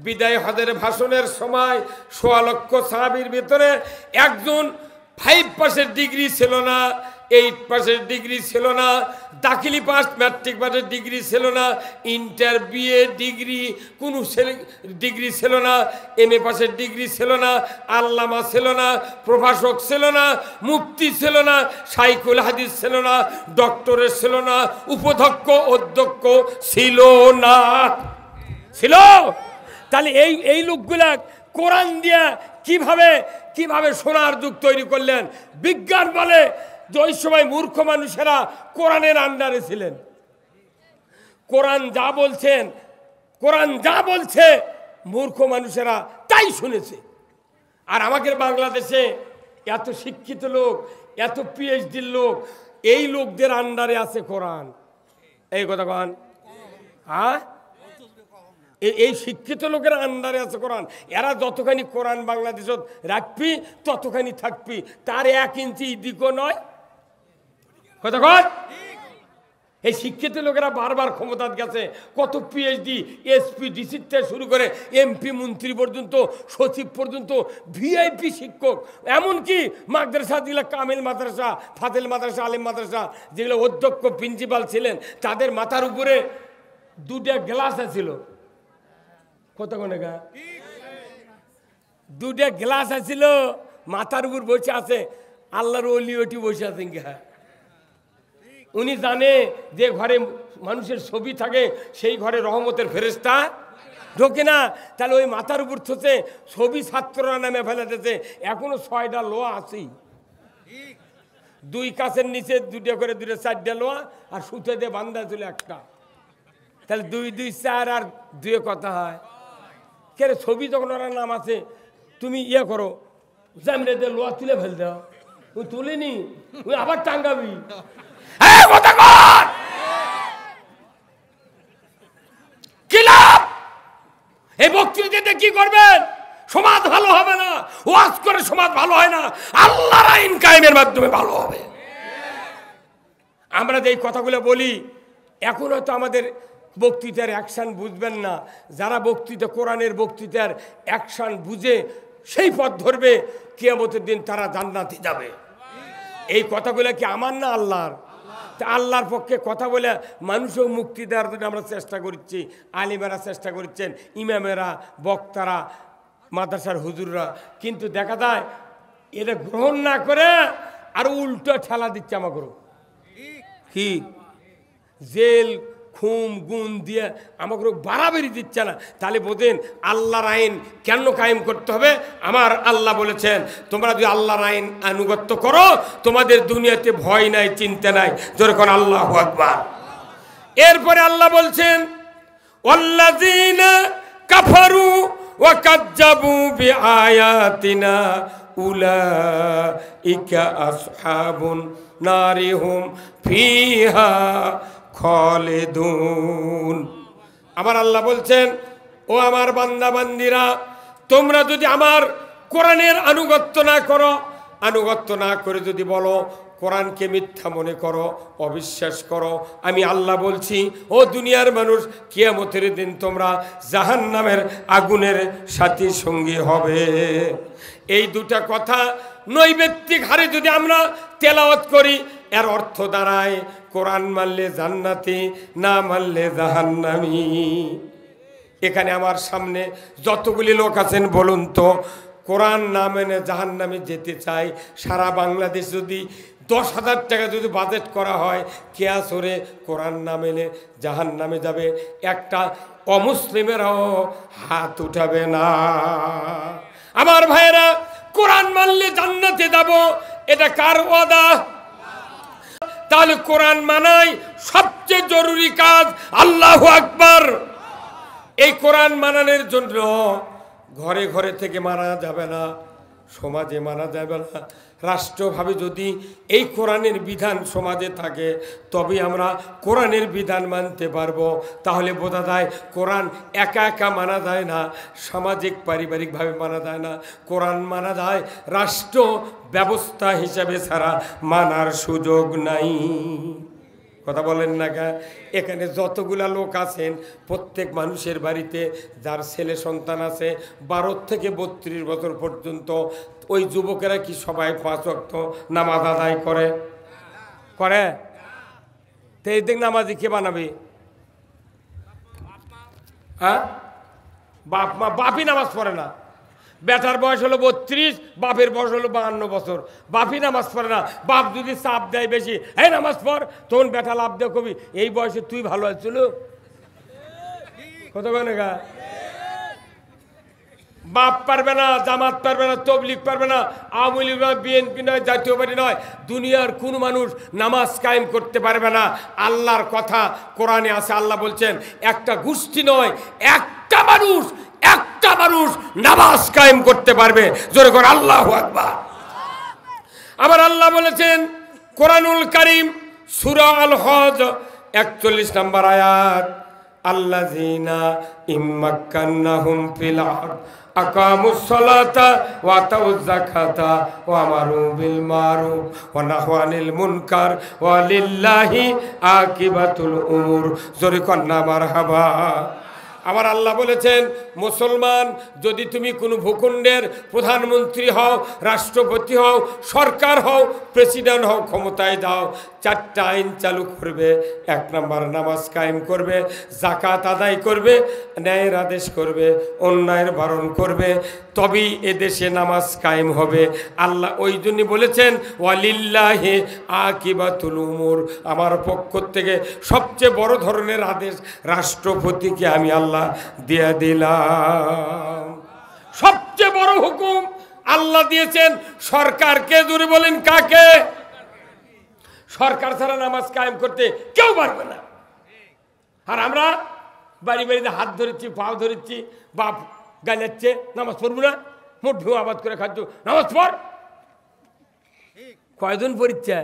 বিদায় হজের ভাষণের সময় ১৬ লক্ষ সাহাবীর ভিতরে একজন 5 পাসের ডিগ্রি ছিল না, 8 পাসের ডিগ্রি ছিল না, দাখিলি পাস ম্যাট্রিক পাসের ডিগ্রি ছিল না, ইন্টার বিএ ডিগ্রি কোনো ডিগ্রি ছিল না, এমএ পাসের ডিগ্রি ছিল না, আল্লামা ছিল না, প্রভাষক ছিল না, মুফতি ছিল না, শাইখুল হাদিস ছিল না, ডক্টরের ছিল না, উপাধ্যক্ষ অধ্যক্ষ ছিল না। ছিল? তাহলে এই লোকগুলা কোরআন দিয়া কিভাবে সোনার যুগ তৈরি করলেন? বিজ্ঞান বলে যে ওই সময় মূর্খ মানুষেরা কোরআনের আন্ডারে ছিলেন। কোরআন যা বলছে মূর্খ মানুষেরা তাই শুনেছে। আর আমাদের বাংলাদেশে এত শিক্ষিত লোক, এত পিএইচডির লোক, এই লোকদের আন্ডারে আছে কোরআন। এই কথা কন? হ্যাঁ, এই শিক্ষিত লোকের আন্ডারে আছে কোরআন। এরা যতখানি কোরআন বাংলাদেশত রাখবি ততখানি থাকবি, তার 1 ইঞ্চি দিকও নয়। কতক্ষণ? এই শিক্ষিত লোকেরা বারবার ক্ষমতা গেছে, কত পিএইচডি, এসপি, ডিসি থেকে শুরু করে এমপি, মন্ত্রী পর্যন্ত, সচিব পর্যন্ত, ভিআইপি শিক্ষক, এমনকি মাদ্রাসা যেগুলো কামেল মাদ্রাসা, ফাতেল মাদ্রাসা, আলেম মাদ্রাসা, যেগুলো অধ্যক্ষ প্রিন্সিপাল ছিলেন, তাদের মাথার উপরে 2টা গ্লাস আছিল। কতক্ষণে গা? 2টা গ্লাস আছিল, মাথার উপর বসে আছে আল্লাহর ওলি, ওটি বসে আছেন। উনি জানে যে ঘরে মানুষের ছবি থাকে সেই ঘরে রহমতের ফেরেশতা ঢোকে না। তাহলে ওই মাথার উপর থসে ছবি ছাত্ররা নামে ফেলাতেছে। এখনো 6টা লোয়া আছেই, 2 কাছের নিচে 2টা করে 2টা 4টা লোয়া, আর সুতে দিয়ে বান্ধা ছিল একটা। তাহলে 2 2 4 আর 2 কথা হয়। কে ছবি যখন ওরা নাম আছে, তুমি করো জামিনে দিয়ে লোয়া তুলে ফেল দাও, ওই তুলিনি, ওই আবার টাঙ্গাবি। এই বক্তৃতাতে কি করবেন? সমাজ ভালো হবে না, ওয়াজ করে সমাজ ভালো হয় না, আল্লাহর আইন কায়েমের মাধ্যমে ভালো হবে। আমরা যে কথাগুলো বলি, এখন হয়তো আমাদের বক্তৃতার অ্যাকশান বুঝবেন না। যারা বক্তৃতা, কোরআনের বক্তৃতার অ্যাকশান বুঝে সেই পথ ধরবে, কিয়ামতের দিন তারা জান্নাতে যাবে। এই কথাগুলো কি আমার না আল্লাহর? আল্লাহর পক্ষে কথা বলে মানুষও মুক্তি দেওয়ার জন্য আমরা চেষ্টা করছি, আলিমেরা চেষ্টা করছেন, ইমামেরা, বক্তারা, মাদ্রাসার হুজুররা। কিন্তু দেখা যায় এটা গ্রহণ না করে আর উল্টো ঠেলা দিচ্ছে আমাকে। কি জেল, খুম, গুণ দিয়ে আমাকে বাড়াবাড়ি দিচ্ছে না। তাহলে বোঝেন আল্লাহর আইন কেন কায়েম করতে হবে। আমার আল্লাহ বলেছেন, তোমরা যদি আল্লাহর আইন আনুগত্য করো, তোমাদের দুনিয়াতে ভয় নাই, চিন্তা নাই। যেরকম আল্লাহু আকবার। এরপরে আল্লাহ বলছেন, ওয়াল্লাযীনা কাফারু ওয়া কাযযাবু বিআয়াতিনা উলাইকা আসহাবুন নারি হুম ফিহা খালিদুন। আমার আল্লাহ বলছেন, ও আমার বান্দা বান্দিরা, তোমরা যদি আমার কোরআনের আনুগত্য না করো, আনুগত্য না করে যদি বলো কোরআনকে মিথ্যা মনে করো, অবিশ্বাস করো, আমি আল্লাহ বলছি, ও দুনিয়ার মানুষ, কিয়ামতের দিন তোমরা জাহান্নামের আগুনের সাথী সঙ্গী হবে। এই 2টা কথা নৈবেত্তিক হারে যদি আমরা তেলাওয়াত করি, এর অর্থ দাঁড়ায় কোরআন মানলে জান্নাতি, না মানলে জাহান্নামী। এখানে আমার সামনে যতগুলি লোক আছেন বলুন তো, কোরআন না মেনে জাহান্নামে যেতে চায়, সারা বাংলাদেশ যদি 10,000 টাকা যদি বাজেট করা হয়, কেয়াসরে কোরআন না মেনে জাহান্নামে যাবে, একটা অমুসলিমেরাও হাত উঠাবে না। আমার ভাইয়েরা, কোরআন মানলে জান্নাতে যাব, এটা কার ওয়াদা? তাহলে কোরআন মানাই সবচেয়ে জরুরি কাজ। আল্লাহু আকবার। এই কোরআন মানানোর জন্য ঘরে ঘরে থেকে মানা যাবে না, সমাজে মানা যাবে না, রাষ্ট্রভাবে যদি এই কোরআনের বিধান সমাজে থাকে তবে আমরা কোরআনের বিধান মানতে পারবো। তাহলে বোঝা যায় কোরআন একা একা মানা যায় না, সামাজিক পারিবারিকভাবে মানা যায় না, কোরআন মানা যায় রাষ্ট্র ব্যবস্থা হিসাবে ছাড়া মানার সুযোগ নাই। কথা বলেন না কা? এখানে যতগুলা লোক আছেন প্রত্যেক মানুষের বাড়িতে যার ছেলে সন্তান আছে 12 থেকে 32 বছর পর্যন্ত, ওই যুবকেরা কি সবাই 5 ওয়াক্ত নামাজ আদায় করে? করে? তো এই দিক নামাজি কে বানাবে? হ্যাঁ, বাপ মা। বাপই নামাজ পড়ে না। বেটার বয়স হলো 32, বাপের বয়স হলো 52 বছর, বাপই নামাজ পড়ে না। বাপ যদি চাপ দেয় বেশি, এই নামাজ পড়, তখন বেটা লাভ দেয় কবি এই বয়সে তুই ভালো আছিস। কত গা? বাপ পারবে না, জামাত পারবে না, তবলিগ পারবে না, আওয়ামী লীগ নয়, বিএনপি নয়, জাতীয় পার্টি নয়, দুনিয়ার কোন মানুষ নামাজ কায়েম করতে পারবে না। আল্লাহর কথা কোরআনে আছে, আল্লাহ বলছেন একটা গোষ্ঠী নয়, একটা মানুষ নামাজ কায়েম করতে পারবে। জোরে করে আল্লাহু আকবার। আবার আল্লাহ বলেছেন কোরআনুল কারীম সূরা আল হজ 41 নম্বর আয়াত, আল্লাযীনা ইম্মাক্কান্নাহুম ফিল আরদ আকামুস সালাতা ওয়া আতাউয যাকাতা ওয়া আমারু বিল মারুফ ওয়া নাহু আনিল মুনকার ওয়া লিল্লাহি আকিবাতুল উমুর। জোরে কন্না মারহাবা। আবার আল্লাহ বলেছেন মুসলমান যদি তুমি কোনো ভূখণ্ডের প্রধানমন্ত্রী হও, রাষ্ট্রপতি হও, সরকার হও, প্রেসিডেন্ট হও, ক্ষমতায় যাও, 4টা আইন চালু করবে। 1 নম্বর নামাজ কায়েম করবে, যাকাত আদায় করবে, ন্যায়ের আদেশ করবে, অন্যায়ের বারণ করবে, তবেই এদেশে নামাজ কায়েম হবে। আল্লাহ ওই জন্য বলেছেন ওয়ালিল্লাহি আকিবাতুল উমুর, আমার পক্ষ থেকে সবচেয়ে বড় ধরনের আদেশ রাষ্ট্রপতিকে আমি আল্লাহ দিয়ে দিলাম। সবচেয়ে বড় হুকুম আল্লাহ দিয়েছেন সরকারকে। জোরে বলেন কাকে? সরকার ছাড়া নামাজ কায়েম করতে কেউ পারবে না। আর আমরা বাড়ি বাড়িতে হাত ধরেছি, পাও ধরেছি, বাপ গাইলাচ্ছে নামাজ পড়বো না, মোট ভিউ আবাদ করে খাচ্ছ, নামাজ পড়। কয়জন পড়িচ্ছে?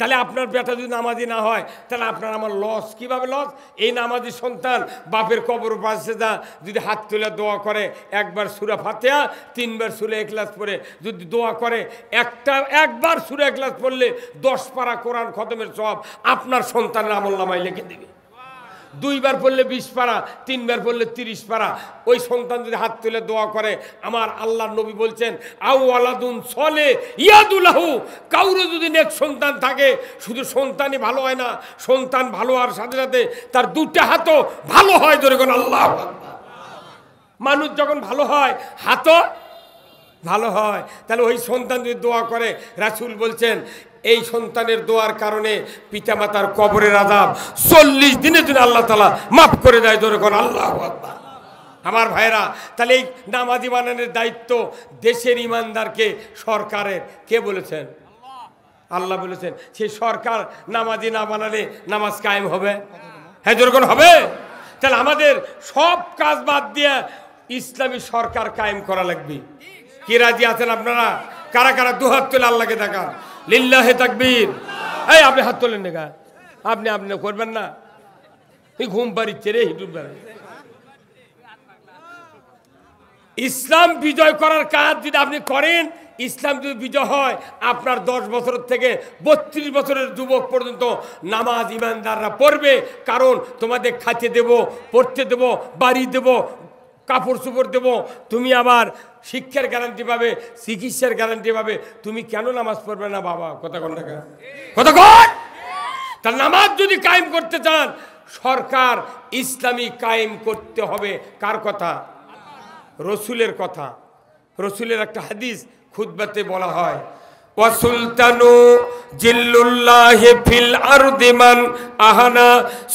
তাহলে আপনার বেটা যদি নামাজি না হয় তাহলে আপনার আমার লস। কিভাবে লস? এই নামাজি সন্তান বাপের কবর পাশে যা যদি হাত তুলে দোয়া করে, একবার সূরা ফাতিহা, 3 বার সূরা ইখলাস পড়ে যদি দোয়া করে, একবার সূরা ইখলাস পড়লে 10 পারা কোরআন খতমের সওয়াব আপনার সন্তানের আমলনামায় লিখে দেবে। 2 বার পড়লে 20 পারা, 3 বার পড়লে 30 পারা। ওই সন্তান যদি হাত তুলে দোয়া করে, আমার আল্লাহর নবী বলছেন আউ ওয়ালাদুন সলে ইয়াদুলাহু, কাউরে যদি নেক সন্তান থাকে, শুধু সন্তানই ভালো হয় না, সন্তান ভালো হওয়ার সাথে সাথে তার 2টা হাতও ভালো হয়। জোরে করে আল্লাহু আকবার। মানুষ যখন ভালো হয় হাতও ভালো হয়। তাহলে ওই সন্তান যদি দোয়া করে, রাসূল বলছেন এই সন্তানের দোয়ার কারণে পিতামাতার কবরের আযাব 40 দিনের জন্য আল্লাহ তাআলা মাফ করে দেয়। জোরে করে আল্লাহু আকবার। আমার ভাইরা, তাহলে এই নামাজি বানানোর দায়িত্ব দেশের ইমানদারকে, সরকারের। কে বলেছেন? আল্লাহ বলেছেন। সেই সরকার নামাজি না বানালে নামাজ কায়েম হবে? হ্যাঁ, জোরে করে হবে। তাহলে আমাদের সব কাজ বাদ দিয়ে ইসলামী সরকার কায়েম করা লাগবে। কি রাজি আছেন আপনারা? কারা কারা দুহাত তুলে আল্লাহকে দেখান? লিল্লাহি তাকবীর। এই আপনি হাত তোলেন না, আপনি করবেন না? এই ঘুম পাড়িচ্ছে রে হিটুর। ইসলাম বিজয় করার কাজ যদি আপনি করেন, ইসলাম যদি বিজয় হয়, আপনার 10 বছর থেকে 32 বছরের যুবক পর্যন্ত নামাজ ইমানদাররা পড়বে। কারণ তোমাদের খাইতে দেব, পড়তে দেব, বাড়ি দেব, কাপড় চোপড় দেবো, তুমি আবার শিক্ষার গ্যারান্টি পাবে, চিকিৎসার গ্যারান্টি পাবে। তুমি কেন নামাজ পড়বে না বাবা? কথা কোন টাকা কথা কন। তা নামাজ যদি কায়েম করতে চান, সরকার ইসলামী কায়েম করতে হবে। কার কথা? রসুলের কথা। রসুলের একটা হাদিস খুতবাতে বলা হয়, ওয়া সুলতানু জিল্লুল্লাহি ফিল আরদি মান আহানা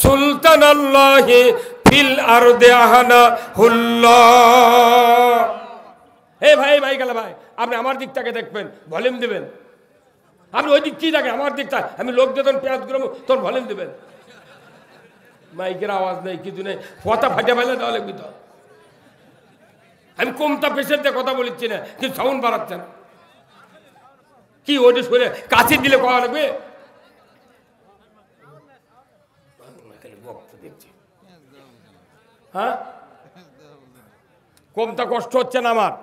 সুলতানাল্লাহি ফিল আরদি আহানা হুল্লাহ। হে ভাই ভাই গেল ভাই, আপনি আমার দিকটাকে দেখবেন, ভলিউম দেবেন। আপনি ওই দিক কি দেখেন, আমার দিকটা। আমি লোক যখন পেঁয়াজ করবো তোর ভলিউম দেবেন। মাইকের আওয়াজ নেই, কিছু নেই, কথা ফাটে ফেলে দেওয়া লাগবি তো। আমি কমতা পেশের দিয়ে কথা বলিচ্ছি না, কিন্তু সাউন্ড বাড়াচ্ছে না। কি ওটা শুনে কাছে দিলে কথা লাগবে? হ্যাঁ, কমতা কষ্ট হচ্ছে না আমার।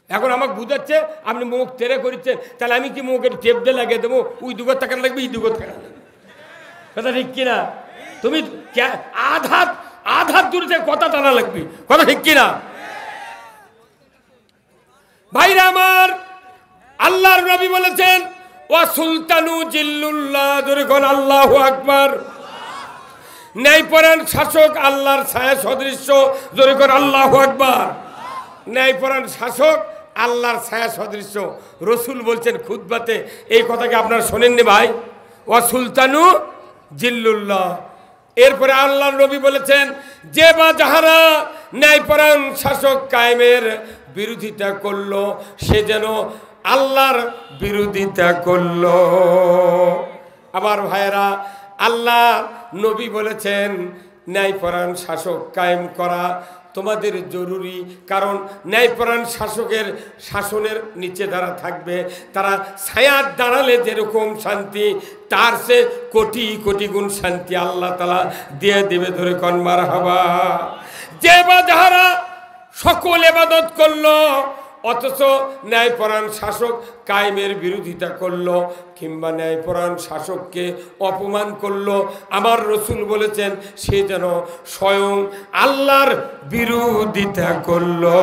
এখন আমাকে বুঝাচ্ছে আপনি মুখ তেরে করেছেন, তাহলে আমি কি মুখের টেপ দিয়ে লাগিয়ে দেবো? ওই দুগর টাকা লাগবে, এই দুগর টাকা লাগবে। কথা ঠিক কিনা? তুমি আধার দূরে কথা টানা লাগবে, কথা ঠিক কিনা? ভাইরা আমার, আল্লাহর নবী বলেছেন ওয়া সুলতানু জিল্লুল্লাহ, জোরে কোন আল্লাহু আকবার। ন্যায়পরায়ণ শাসক আল্লাহর ছায়া সদৃশ্য, জোরে কোন আল্লাহু আকবার। ন্যায়পরায়ণ শাসক আল্লাহর ছায়া সদৃশ্য। রসুল বলছেন খুতবাতে, এই কথাকে আপনারা শোনেননি ভাই? ওয়া সুলতানু জিল্লুল্লাহ। এরপরে আল্লাহর নবী বলেছেন, যে বা যাহারা ন্যায়পরায়ণ শাসক কায়েমের বিরোধিতা করলো, সে যেন আল্লাহর বিরোধিতা করলো। আমার ভাইয়েরা, আল্লাহ নবী বলেছেন ন্যায়পরায়ণ শাসক কায়েম করা তোমাদের জরুরি। কারণ ন্যায়পরায়ণ শাসকের শাসনের নিচে যারা থাকবে, তারা ছায়ার দাঁড়ালে যেরকম শান্তি, তার সে কোটি কোটি গুণ শান্তি আল্লাহ তাআলা দিয়ে দেবে। ধরে কোন মারহাবা। যে বা যাহারা সকল ইবাদত করলো, অথচ ন্যায়পরায়ণ শাসক কায়েমের বিরোধিতা করলো, কিংবা ন্যায়পরায়ণ শাসককে অপমান করলো, আমার রসুল বলেছেন সে যেন স্বয়ং আল্লাহর বিরোধিতা করলো।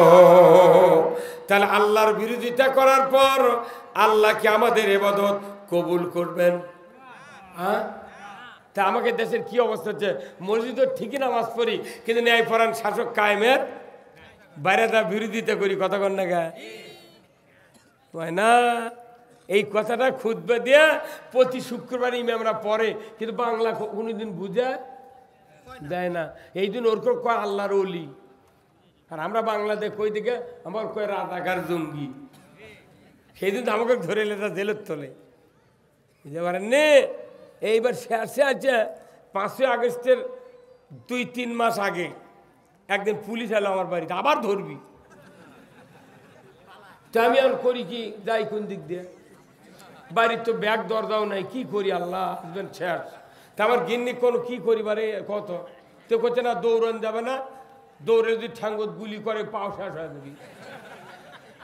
তাহলে আল্লাহর বিরোধিতা করার পর আল্লাহ কি আমাদের ইবাদত কবুল করবেন? হ্যাঁ, তা আমাকে দেশের কি অবস্থা হচ্ছে, মসজিদও ঠিকই নামাজ পড়ি, কিন্তু ন্যায়পরায়ণ শাসক কায়েমের বাইরে তা বিরোধিতা করি। কথা কন না গা না? এই কথাটা খুতবা দিয়া প্রতি শুক্রবার ইমামরা পড়ে, কিন্তু বাংলা কোনোদিন বুঝে দেয় না। এই দিন ওর কয় আল্লাহর ওলি, আর আমরা বাংলাদেশ কই দিকে আমার কয় রাজাকার জঙ্গি। সেই দিন আমাকে ধরে লেতা জেলের তোলে, বুঝতে পারেন নে? এইবার শেষে আছে 5ই আগস্টের 2-3 মাস আগে একদিন পুলিশ এলো আমার বাড়িতে, আবার ধরবি। তো আমি আর করি কি, যাই কোন দিক দিয়ে? বাড়ির তো ব্যাগ দরজাও নাই, কি করি আল্লাহ, হাজবেন্ড শেষ। তা আমার গিন্নি কোনো কি করিবারে কত, তো করছে না দৌড়ান যাবে না, দৌড়ে যদি ঠাঙ্গত গুলি করে পাও শেষ হয়ে যাবি।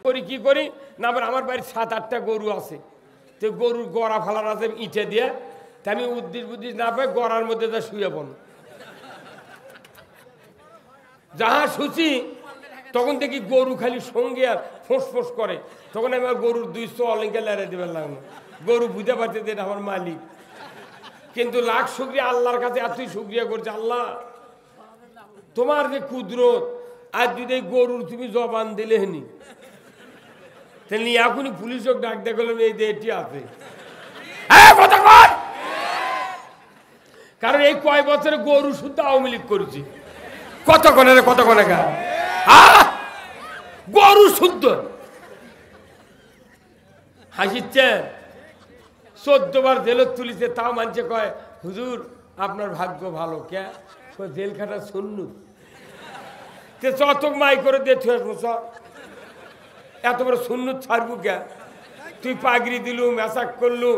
করি কি করি না, আবার আমার বাড়ির 7-8টা গরু আছে, তো গরুর গড়া ফালার আছে ইটে দিয়ে, তা আমি উদ্দিস বুদ্দিস না পাই গড়ার মধ্যে যা শুয়ে পড়। যাহা শুচি তখন দেখি গরু খালি সঙ্গে আর ফোঁস করে, তখন আমি গরুর 200 অলিঙ্কে লেড়ে দেবেন লাগলো। গরু বুঝতে পারছে যে এটা আমার মালিক, কিন্তু লাখ শুকরিয়া আল্লাহর কাছে এতই শুকরিয়া করছে, আল্লাহ তোমার যে কুদরত, আর যদি গরুর তুমি জবান দিলে হেনি, তাহলে এখনই পুলিশক ডাক দেখলাম এই যে এটি আছে। কারণ এই কয় বছরে গরু শুদ্ধ আওয়ামী লীগ করেছি। কতক্ষণে গরু শুদ্ধ হাসিচ্ছে, 14 বার জেলত তুলিছে, তাও মানছে কয় হুজুর আপনার ভাগ্য ভালো। কে জেল খাটা শুনলু চত মাই করে দিয়ে থুয়ে এত বড় সুন্নুত ছাড়বু কে? তুই পাগড়ি দিলু, মেসাক করলু,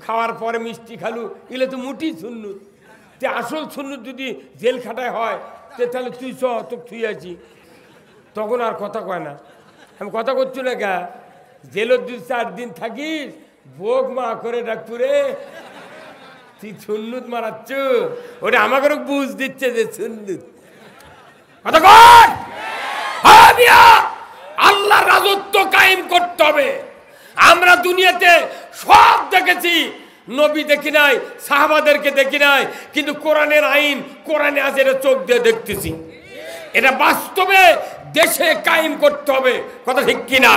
খাওয়ার পরে মিষ্টি খালু, এগুলো তো মুটি সুন্নুত। তে আসল সুন্নুত যদি জেল খাটায় হয়, তাহলে তুই তো থুই আছি, তখন আর কথা কয় না। আমি কথা করছি না কে, জেলের 2-4 দিন থাকিস, বোক মা করে ডাকতু রে, তুই সুন্নুত মারাচ্ছ, ওটা আমাকে বুঝ দিচ্ছে যে সুন্নুত। কথা কর, আল্লাহ রাজত্ব কায়েম করতে হবে। আমরা দুনিয়াতে সব দেখেছি, নবী দেখি নাই, সাহাবাদেরকে দেখি নাই, কিন্তু কোরআনের আইন কোরআনে আছে, এটা চোখ দিয়ে দেখতেছি। এটা বাস্তবে দেশে কায়েম করতে হবে, কথা ঠিক কিনা?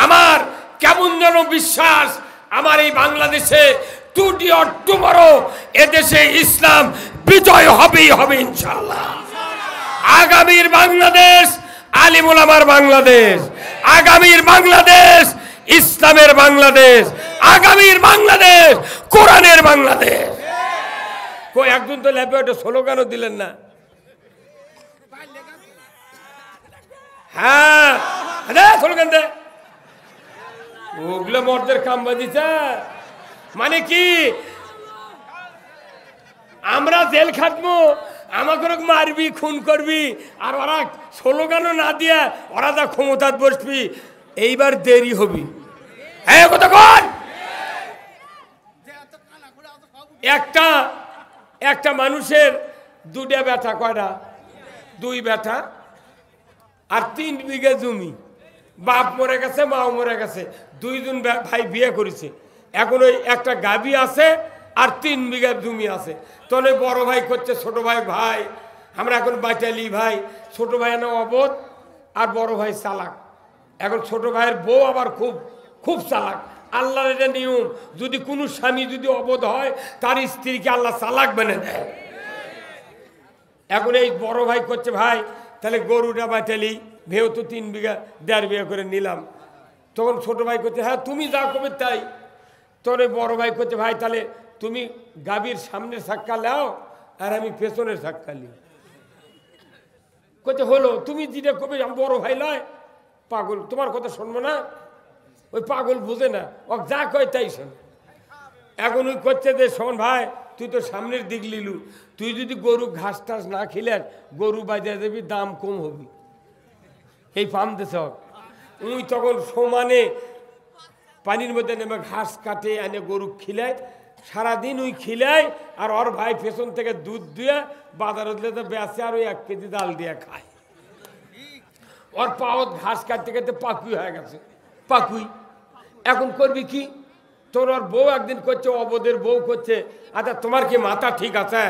আমার কেমন যেন বিশ্বাস, আমার এই বাংলাদেশে টুডে অর টুমরো এদেশে ইসলাম বিজয় হবেই হবে ইনশাআল্লাহ। আগামীর বাংলাদেশ আলিম উলামার বাংলাদেশ, আগামীর বাংলাদেশ ইসলামের বাংলাদেশ, আগামীর বাংলাদেশ কোরআনের বাংলাদেশ। কই একজন তো ল্যাপে একটা স্লোগানও দিলেন না। হ্যাঁ স্লোগান দে, ওগুলো মর্দের কাম বাজিছে। মানে কি আমরা জেল খাটবো, আমাকে মারবি খুন করবি, আর ওরা স্লোগানও না দিয়া ওরা যা ক্ষমতায় বসবি, এইবার দেরি হবি। হ্যাঁ কথা কন। একটা একটা মানুষের দুটা ব্যথা, কয়টা? দুই ব্যথা আর 3 বিঘা জমি। বাপ মরে গেছে, মাও মরে গেছে, দুইজন ভাই বিয়ে করেছে। এখন ওই একটা গাভী আছে আর 3 বিঘা জমি আছে। তাহলে বড় ভাই করছে ছোট ভাই, ভাই আমরা এখন বাঁচালি ভাই। ছোট ভাই না অবোধ আর বড় ভাই চালাক। এখন ছোট ভাইয়ের বউ আবার খুব খুব চালাক। আল্লাহর এটা নিয়ম, যদি কোনো স্বামী যদি অবোধ হয় তার স্ত্রীকে আল্লাহ চালাক বেনে দেয়। এখন এই বড় ভাই করছে ভাই তাহলে গরুটা বাঁচালি, ভেও তো 3 বিঘা 1.5 বিঘা করে নিলাম। তখন ছোট ভাই করছে হ্যাঁ তুমি যা করবে তাই। তখন ওই বড় ভাই করছে ভাই তাহলে তুমি গাভীর সামনের সাক্কা লাও আর আমি পেছনের সাক্কা লি। করছে হলো, তুমি যেটা করবে। বড় ভাই নয় পাগল, তোমার কথা শুনবো না। ওই পাগল বুঝে না, ও যা কয় তাই শোন। এখন ওই করছে যে শোন ভাই তুই তো সামনের দিক লিলু, তুই যদি গরু ঘাস টাস না খেলে গরু বাজারে দেবি, দাম কম হবি। এই পাম দেশ উই তখন সমানে পানির মধ্যে নেমে ঘাস কাটে এনে গরু খিলায়, সারাদিন ওই খিলায়। আর ওর ভাই পেছন থেকে দুধ দিয়ে বাজার বেঁচে আর ওই 1 কেজি ডাল দিয়ে খায়। ওর পাওয়াত ঘাস কাটতে কাটতে পাকুই হয়ে গেছে, পাকুই। এখন করবি কি? তোর ওর বউ একদিন করছে, অবদের বউ করছে আচ্ছা তোমার কি মাথা ঠিক আছে?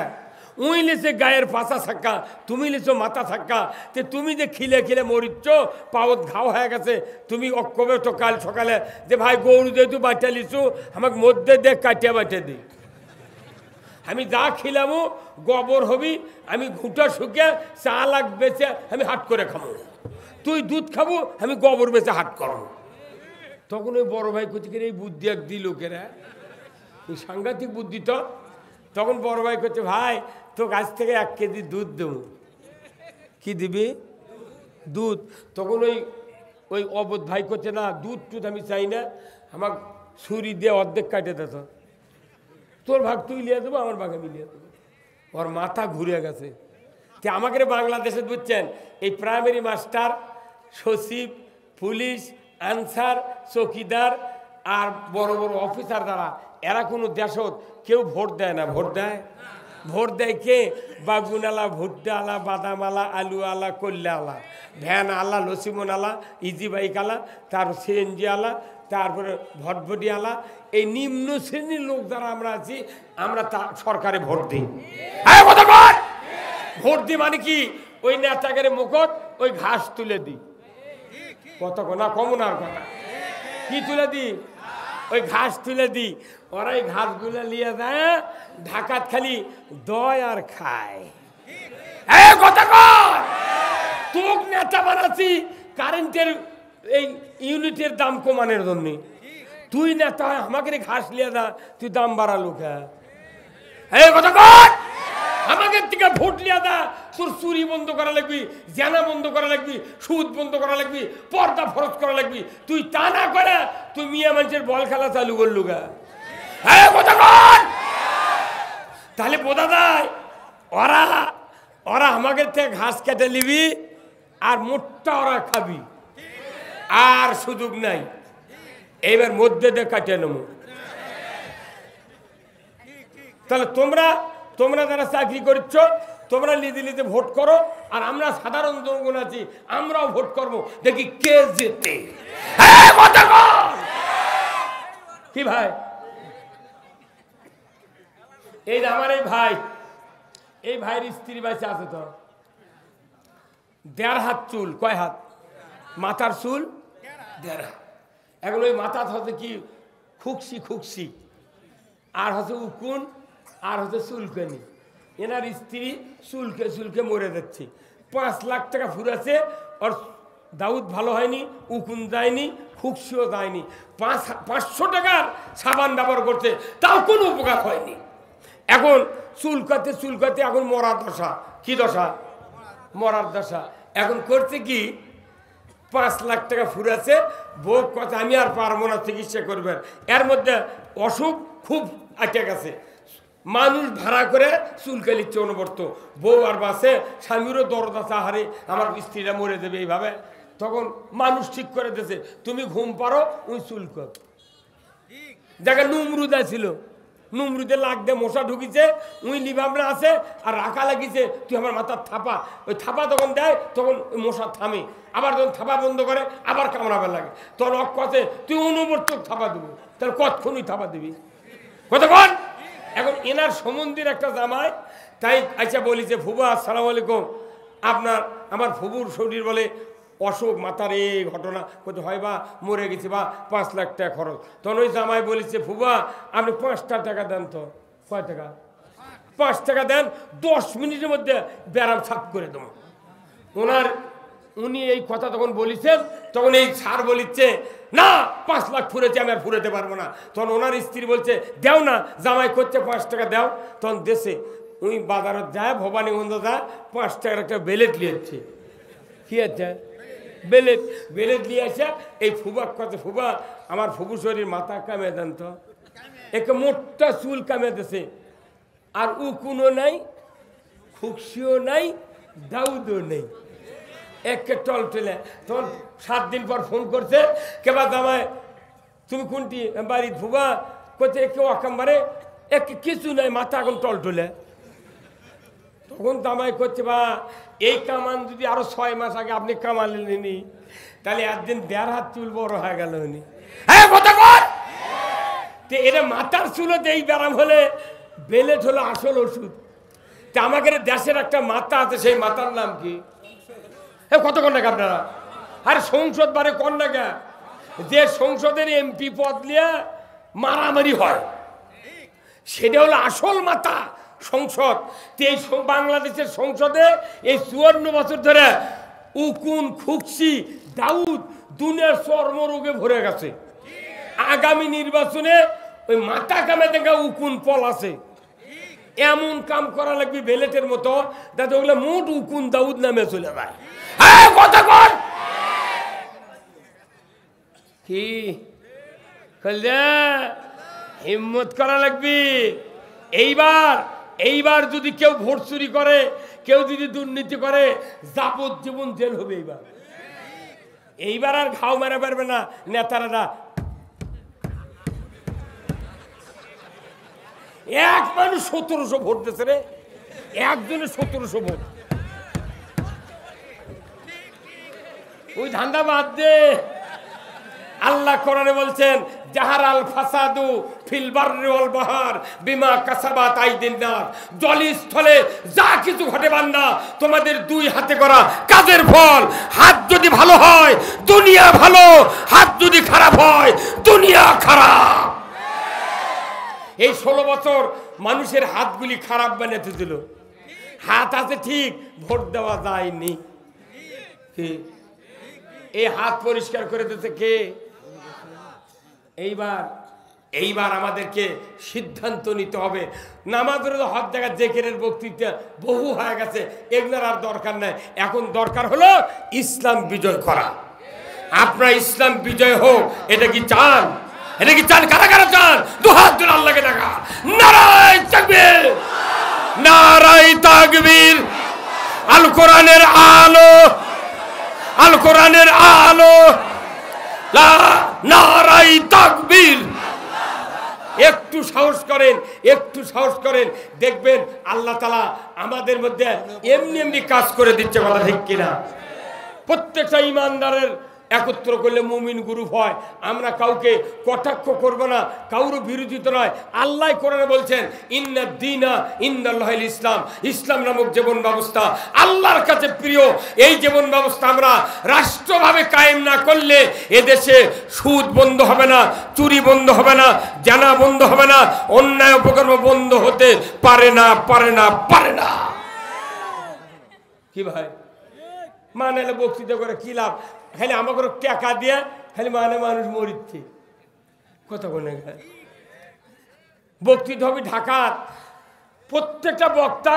উই লিছে গায়ের পাশা ছাক্কা, তুমি লিছো মাথা ছাক্কা। যে তুমি যে খিলে খিলে মরিচ্ছ, পাওয়াত ঘাও হয়ে গেছে, তুমি অক্ষবে তো কাল সকালে যে ভাই গরু যেহেতু বাচ্চা লিছু আমাকে মধ্যে দে কাটিয়া বাচ্চা দিই। আমি যা খিলামো গোবর হবি, আমি ঘুঁটা শুকিয়ে চা লাগ বেচে আমি হাট করে খাবো, তুই দুধ খাবো আমি গোবর বেচে হাট করবো। তখন ওই বড় ভাই করছে এই বুদ্ধি এক দিল লোকেরা, এই সাংঘাতিক বুদ্ধি তো। তখন বড় ভাই করছে ভাই তো গাছ থেকে 1 কেজি দুধ দেবো। কি দিবি? দুধ। তখন ওই ওই অবোধ ভাই করছে না দুধ টুধ আমি চাই না, আমার ছুরি দিয়ে অর্ধেক কাটে দিত, তোর ভাগ তুই লিয়ে দেবো, আমার ভাগ আমি লিয়ে দেবো। ওর মাথা ঘুরে গেছে। তো আমাকে বাংলাদেশে বুঝছেন এই প্রাইমারি মাস্টার, সচিব, পুলিশ, আনসার, চৌকিদার আর বড় বড় অফিসার দ্বারা এরা কোনো দেশত কেউ ভোট দেয় না। ভোট দেয়? ভোট দেয় কে? বাগুন আলা, ভুট্টা আলা, বাদাম আলা, আলু আলা, কল্যা আলা, ভ্যান আলা, লসিমন আলা, ইজি বাইক আলা, তার সিএনজি আলা, তারপরে ভটভটি আলা। এই নিম্ন শ্রেণীর লোক যারা আমরা আছি আমরা তা সরকারে ভোট দিই। ভোট দিই মানে কি? ওই নেতাকে মুখত ওই ঘাস তুলে দিই। কত না কমনার কথা কি তুলে দিই? ওই ঘাস তুলে দিই। ওরা এই ঘাসগুলো নিয়ে যায় ঢাকাত খালি দয় আর খায়। তোক নেতা বানাচ্ছি কারেন্টের এই ইউনিটের দাম কমানোর জন্য। তুই নেতা আমাকে ঘাস লিয়ে দা, তুই দাম বাড়ালো কে? কথা কর, আমাকে থেকে ভোট লিয়া দা, তোর চুরি বন্ধ করা লাগবি, জেনা বন্ধ করা লাগবি, সুদ বন্ধ করা লাগবি, পর্দা ফরজ করা লাগবি। তুই তা না করে তুই মিয়া মানুষের বল খেলা চালু করলু গা। তাহলে বোঝা যায় ওরা ওরা আমাকে থেকে ঘাস কেটে নিবি আর মোটটা ওরা খাবি, আর সুযোগ নাই। এইবার মধ্যে দিয়ে কাটিয়ে নেব। তাহলে তোমরা তোমরা যারা চাকরি করছো তোমরা নিজে নিজে ভোট করো, আর আমরা সাধারণ জনগণ আছি আমরাও ভোট করবো, দেখি কে জেতে। কি ভাই? এই আমার এই ভাইয়ের স্ত্রী বাচ্চা আছে তো, 1.5 হাত চুল, কয় হাত? মাথার চুল 1.5 হাত। এখন ওই মাথা হচ্ছে কি খুকসি খুকসি, আর হচ্ছে উকুন, আর হচ্ছে চুলকানি। এনার স্ত্রী চুলকে চুলকে মরে যাচ্ছে। 5 লাখ টাকা ফুরাছে, ওর দাউদ ভালো হয়নি, উকুন যায়নি, খুকসিও যায়নি। 500 টাকার সাবান ব্যবহার করছে, তাও কোনো উপকার হয়নি। এখন চুলকাতে চুলকাতে এখন মরার দশা। কি দশা? মরার দশা। এখন করছে কি, 5 লাখ টাকা ফুরাছে, বউ কথা আমি আর পারবো না চিকিৎসা করবেন। এর মধ্যে অসুখ খুব আটকে গেছে, মানুষ ভাড়া করে চুলকালিচ্ছে অনবর্ত। বউ আর বাসে, স্বামীরও দরদ আছে, আহারে আমার স্ত্রীরা মরে দেবে এইভাবে। তখন মানুষ ঠিক করে দিয়েছে, তুমি ঘুম পারো, ওই চুলকর। জায়গায় নুমরুদা ছিল, নুমরুদে লাগ দিয়ে মশা ঢুকিছে, উই লিভাবনা আছে আর রাখা লাগিছে, তুই আমার মাথার থাপা। ওই থাপা তখন দেয়, তখন ওই মশা থামে। আবার যখন থাপা বন্ধ করে আবার কামড়াবার লাগে, তখন অক কথা তুই অনুবর্তক থাপা দেবো। তাহলে কতক্ষণই থাপা দিবি, কতক্ষণ? এখন এনার সম্বন্ধীর একটা জামাই, তাই আচ্ছা বলিছে, ফুবা আসসালামু আলাইকুম, আমার ফুবুর শরীর বলে অসুখ, মাথার এই ঘটনা কোথাও হয়, বা মরে গেছে, বা 5 লাখ টাকা খরচ। তখন ওই জামাই বলেছে, ফুবা আপনি 5টা টাকা দেন তো। কয় টাকা? 5 টাকা দেন, 10 মিনিটের মধ্যে ব্যারাম সাফ করে দেবো। উনি এই কথা তখন বলেছেন, তখন এই স্যার বলিচ্ছে, না 5 লাখ ফুরেছে, আমি আর ফুরাতে পারবো না। তখন ওনার স্ত্রী বলছে, দেও না, জামাই করছে 5 টাকা দেও। তখন দেশে উনি বাজারত যায়, ভবানীগঞ্জ যায়, 5 টাকার একটা বেলেট নিয়েছে। কি আছে? বেলেট। বেলেট নিয়ে আসে এই ফুবাক কথা, ফুবা আমার ফুবু শরীর মাথা কামে দেন তো। একে মোটটা চুল কামে দিছে, আর উকুনও নাই, খুকসিও নাই, দাউদও নেই, একে টলটলে। তখন 7 দিন পর ফোন করছে, কেবা জামাই তুমি কোনটি বাড়ি? ফুবা কোথায়? কেউ একেবারে একে কিছু নাই, মাথা এখন টলটলে। তখন জামাই করছে, বা এই কামান যদি আরো 6 মাস আগে আপনি কামালেননি, তাহলে একদিন 1.5 হাত চুল বড় হয়ে গেল। হ্যাঁ কথা কর। এটা মাথার চুলতে এই ব্যারাম হলে বেলেট হলো আসল ওষুধ। তা আমাদের দেশের একটা মাথা আছে, সেই মাথার নাম কি? হ্যাঁ কত কন্যা আপনারা? আরে সংসদ বারে কন্যা, যে সংসদের এমপি পদ নিয়ে মারামারি হয়, সেটা হলো আসল মাথা সংসদ। এই বাংলাদেশের সংসদে এই 54 বছর ধরে উকুন, খুকসি, দাউদ দুনিয়ার চর্মরোগে ভরে গেছে। আগামী নির্বাচনে ওই মাথা কামে দেখা উকুন পল আছে, এমন কাম করা লাগবে বেলেটের মতো, যাতে ওগুলো মোট উকুন দাউদ নামে চলে যায়। হ্যাঁ কথা কর। কি হিম্মত করা লাগবে। এইবার যদি কেউ ভোট চুরি করে, কেউ যদি দুর্নীতি করে, যাবজ্জীবন জেল হবে। এইবার আর ঘাও মারা পারবে না নেতারা। এক মানুষ 1700 ভোট দিয়েছে রে, একজনের 1700 ভোট। ওই ধান্দা বাদ দে। আল্লাহ কোরআনে বলছেন, জাহারাল ফাসাদু ফিল বাররি ওয়াল বাহার বিমা কাসাবাত আইদিন নাস। জলস্থলে যা কিছু ঘটে বান্দা, তোমাদের 2 হাতে করা কাজের ফল। হাত যদি ভালো হয় দুনিয়া ভালো, হাত যদি খারাপ হয় দুনিয়া খারাপ। এই 16 বছর মানুষের হাতগুলি খারাপ বানাতে দিল। হাত আছে ঠিক, ভোট দেওয়া যায়নি। এই হাত পরিষ্কার করে দিতে কে? এইবার আমাদেরকে সিদ্ধান্ত নিতে হবে। নামাজের হজ জায়গা জেকেরের বক্তৃতা বহু হয়ে গেছে, এগুলোর আর দরকার নাই। এখন দরকার হলো ইসলাম বিজয় করা। আপনার ইসলাম বিজয় হোক, এটা কি চান? এটা কি চান? কারা কারা চান? 2 হাত তুলে আল্লাহকে ডাকা, নারায়ে তাকবীর, নারায়ে তাকবীর। আল কোরআনের আলো, আল কোরআনের আলো, নারায়ে তাকবীর। একটু সাহস করেন, একটু সাহস করেন, দেখবেন আল্লাহ তাআলা আমাদের মধ্যে এমনি এমনি কাজ করে দিচ্ছে। কথা ঠিক কিনা? প্রত্যেকটা ইমানদারের একত্র করলে মুমিন গ্রুপ হয়। আমরা কাউকে কটাক্ষ করব না, কারোর বিরোধিতা নয়। আল্লাহ কোরআনে বলছেন ইন্নাদ দীনা ইনদাল্লাহিল ইসলাম, ইসলাম নামক জীবন ব্যবস্থা আল্লাহর কাছে প্রিয়। এই জীবন ব্যবস্থা আমরা রাষ্ট্রভাবে কায়েম না করলে এদেশে সুদ বন্ধ হবে না, চুরি বন্ধ হবে না, জানা বন্ধ হবে না, অন্যায় অপকর্ম বন্ধ হতে পারে না, পারে না, পারে না। কি ভাই, মানে বক্তৃতা করে কি লাভ? খালি আমাকে টাকা দিয়ে খালি মানে মানুষ মরিচ্ছে, কথা বলে। বক্তৃতা হবে ঢাকার, প্রত্যেকটা বক্তা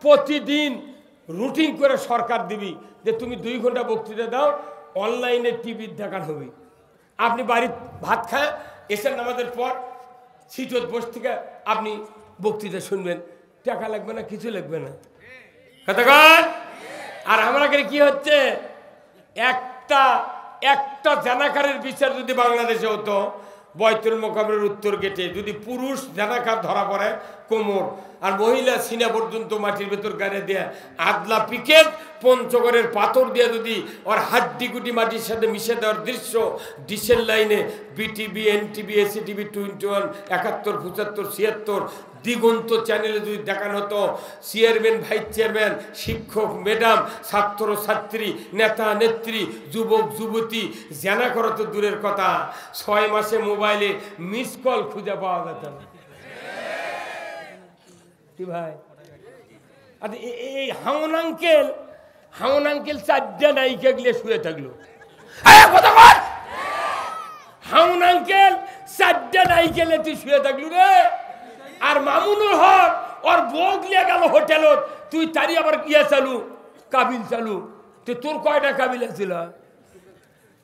প্রতিদিন রুটিন করে সরকার দিবি যে তুমি 2 ঘন্টা বক্তৃতা দাও, অনলাইনে টিভির দেখান হবে। আপনি বাড়ির ভাত খায় এসে নামাজের পর সিটত বসে থেকে আপনি বক্তৃতা শুনবেন, টাকা লাগবে না, কিছু লাগবে না, কথা কন। আর আমরা কি হচ্ছে, একটা জানাকারের বিচার যদি বাংলাদেশে হতো, বয়তুল মোকামের উত্তর গেটে যদি পুরুষ জানাকার ধরা পড়ে কোমর, আর মহিলা সিনা পর্যন্ত মাটির ভেতর গাড়ি দিয়ে আদলা পিকেট পঞ্চগড়ের পাথর দিয়ে যদি ওর হাড্ডি গুটি মাটির সাথে মিশে দেওয়ার দৃশ্য ডিসেল লাইনে বিটিভি, এনটিভি, এসিটিভি, 21, 71, 75, 76 দিগন্ত চ্যানেলে যদি দেখানো হতো, চেয়ারম্যান, ভাইস চেয়ারম্যান, শিক্ষক, ম্যাডাম, ছাত্র ছাত্রী, নেতা নেত্রী, যুবক যুবতী জানা করো তো দূরের কথা, 6 মাসে মোবাইলে মিস কল খুঁজে পাওয়া যেত না। কি ভাই, আর এই হাউন আঙ্কেল 4টা নায়িকা গিয়ে শুয়ে থাকলো। হাউন আঙ্কেল 4টা নায়িকা তুই শুয়ে থাকলু রে। আর মামুনুল হক ওর বউ লিয়ে গেল হোটেলত, তুই তারি আবার ইয়া চালু, কাবিল চালু। তোর কয়টা কাবিল ছিল?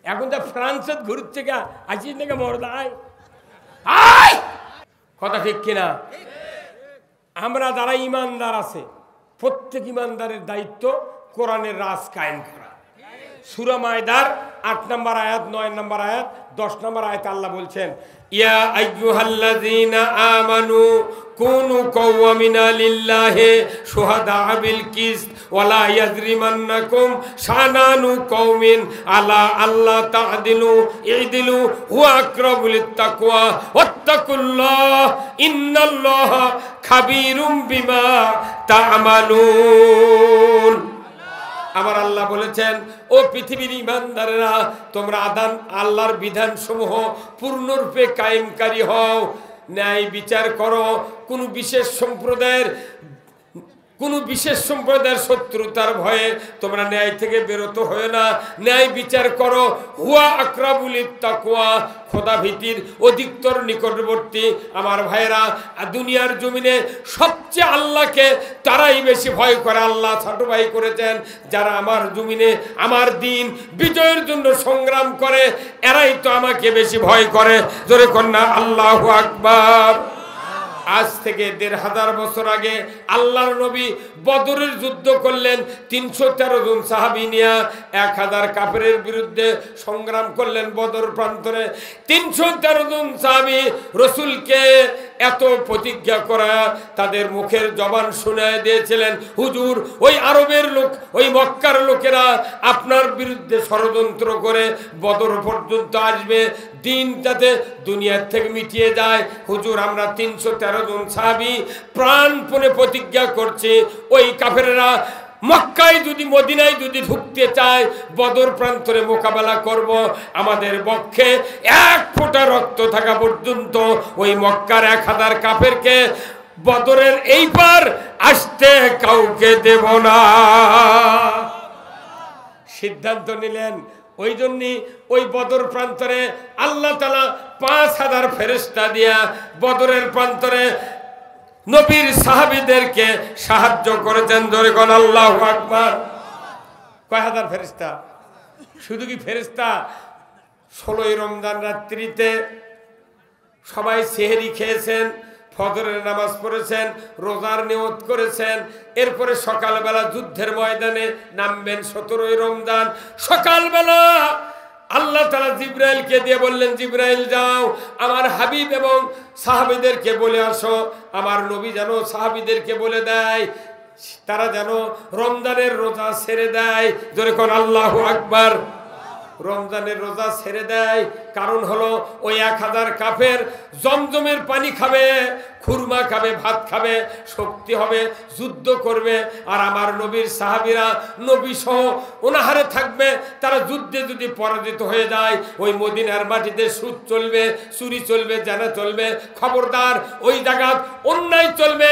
এখন তো ফ্রান্সের ঘুরছে গা, আসিস নাকি মরদায়? কথা ঠিক কিনা? আমরা যারা ইমানদার আছে, প্রত্যেক ইমানদারের দায়িত্ব কোরআনের রাজ কায়েম করা। সূরা মায়দার 8 নম্বর আয়াত, 9 নম্বর আয়াত, 10 নম্বর আয়াত আল্লাহ বলছেন, ইয়া আইয়ুহাল্লাযীনা আমানু কুনু কাওয়ামিনা লিল্লাহি শুহাদা বিল কিসত ওয়ালা ইয়াজরিমান্নাকুম শানানু কওমিন আলা আল্লাহ তা'দিলু ইদিলু হুয়া আকরাবু লিত্তাকওয়া ওয়াত্তাকুল্লাহ ইন্নাল্লাহা খাবীরুম বিমা তা'মালুন। আমার আল্লাহ বলেছেন, ও পৃথিবীর ইমানদারেরা, তোমরা আল্লাহর বিধান সমূহ পূর্ণরূপে কায়েমকারী হও, ন্যায় বিচার করো, কোন বিশেষ সম্প্রদায়ের শত্রুতার ভয়ে তোমরা ন্যায় থেকে বেরোতে হয় না, ন্যায় বিচার করো। হুয়া আকরাবু লিত্তাকওয়া, খোদা ভীতির অধিকতর নিকটবর্তী। আমার ভাইরা, দুনিয়ার জমিনে সবচেয়ে আল্লাহকে তারাই বেশি ভয় করে। আল্লাহ ছোট ভাই করেছেন, যারা আমার জমিনে আমার দিন বিজয়ের জন্য সংগ্রাম করে, এরাই তো আমাকে বেশি ভয় করে। জোরে কন্যা আল্লাহু আকবার। আজ থেকে 1500 বছর আগে আল্লাহর নবী বদরের যুদ্ধ করলেন, 313 জন সাহাবী নিয়ে 1000 কাফেরের বিরুদ্ধে সংগ্রাম করলেন বদর প্রান্তরে। 313 জন সাহাবী রাসূলকে এত প্রতিজ্ঞা করা, তাদের মুখের জবান শোনায় দিয়েছিলেন, হুজুর, ওই আরবের লোক, ওই মক্কার লোকেরা আপনার বিরুদ্ধে ষড়যন্ত্র করে বদর পর্যন্ত আসবে, দিন যাতে দুনিয়ার থেকে মিটিয়ে যায়। হুজুর, আমরা 313 জন সাহাবী প্রাণপণে প্রতিজ্ঞা করছি, ওই কাফেররা মক্কায় যদি, মদিনায় যদি ঢুকতে চায়, বদর প্রান্তরে মোকাবেলা করব। আমাদের বক্ষে 1 ফোঁটা রক্ত থাকা পর্যন্ত ওই মক্কার 1000 কাফেরকে বদরের এই পার আসতে কাউকে দেব না। সিদ্ধান্ত নিলেন। ওই জন্যই ওই বদর প্রান্তরে আল্লাহ তাআলা 5000 ফেরেশতা দিয়া বদরের প্রান্তরে নবীর সাহাবীদেরকে সাহায্য করেছেন। জোরে কোন আল্লাহু আকবার। কয় হাজার ফেরেশতা? শুধু কি ফেরেশতা? 16ই রমজান রাত্রিতে সবাই সেহরি খেয়েছেন, ফজরের নামাজ পড়েছেন, রোজার নিয়ত করেছেন, এরপরে সকালবেলা যুদ্ধের ময়দানে নামবেন। 17ই রমজান সকালবেলা আল্লাহ তাআলা জিবরাইলকে দিয়ে বললেন, জিবরাইল যাও আমার হাবিব এবং সাহাবীদেরকে বলে আসো, আমার নবী যেন সাহাবীদেরকে বলে দেয় তারা যেন রমজানের রোজা ছেড়ে দেয়। জোরে কোন আল্লাহু আকবার। রমজানের রোজা ছেড়ে দেয়, কারণ হলো ওই 1000 কাফের জমজমের পানি খাবে, খুরমা খাবে, ভাত খাবে, শক্তি হবে, যুদ্ধ করবে। আর আমার নবীর সাহাবীরা নবী সহ অনাহারে থাকবে। তারা যুদ্ধে যদি পরাজিত হয়ে যায়, ওই মদিনার মাটিতে সুদ চলবে, চুরি চলবে, জানা চলবে। খবরদার, ওই জায়গা অন্যায় চলবে।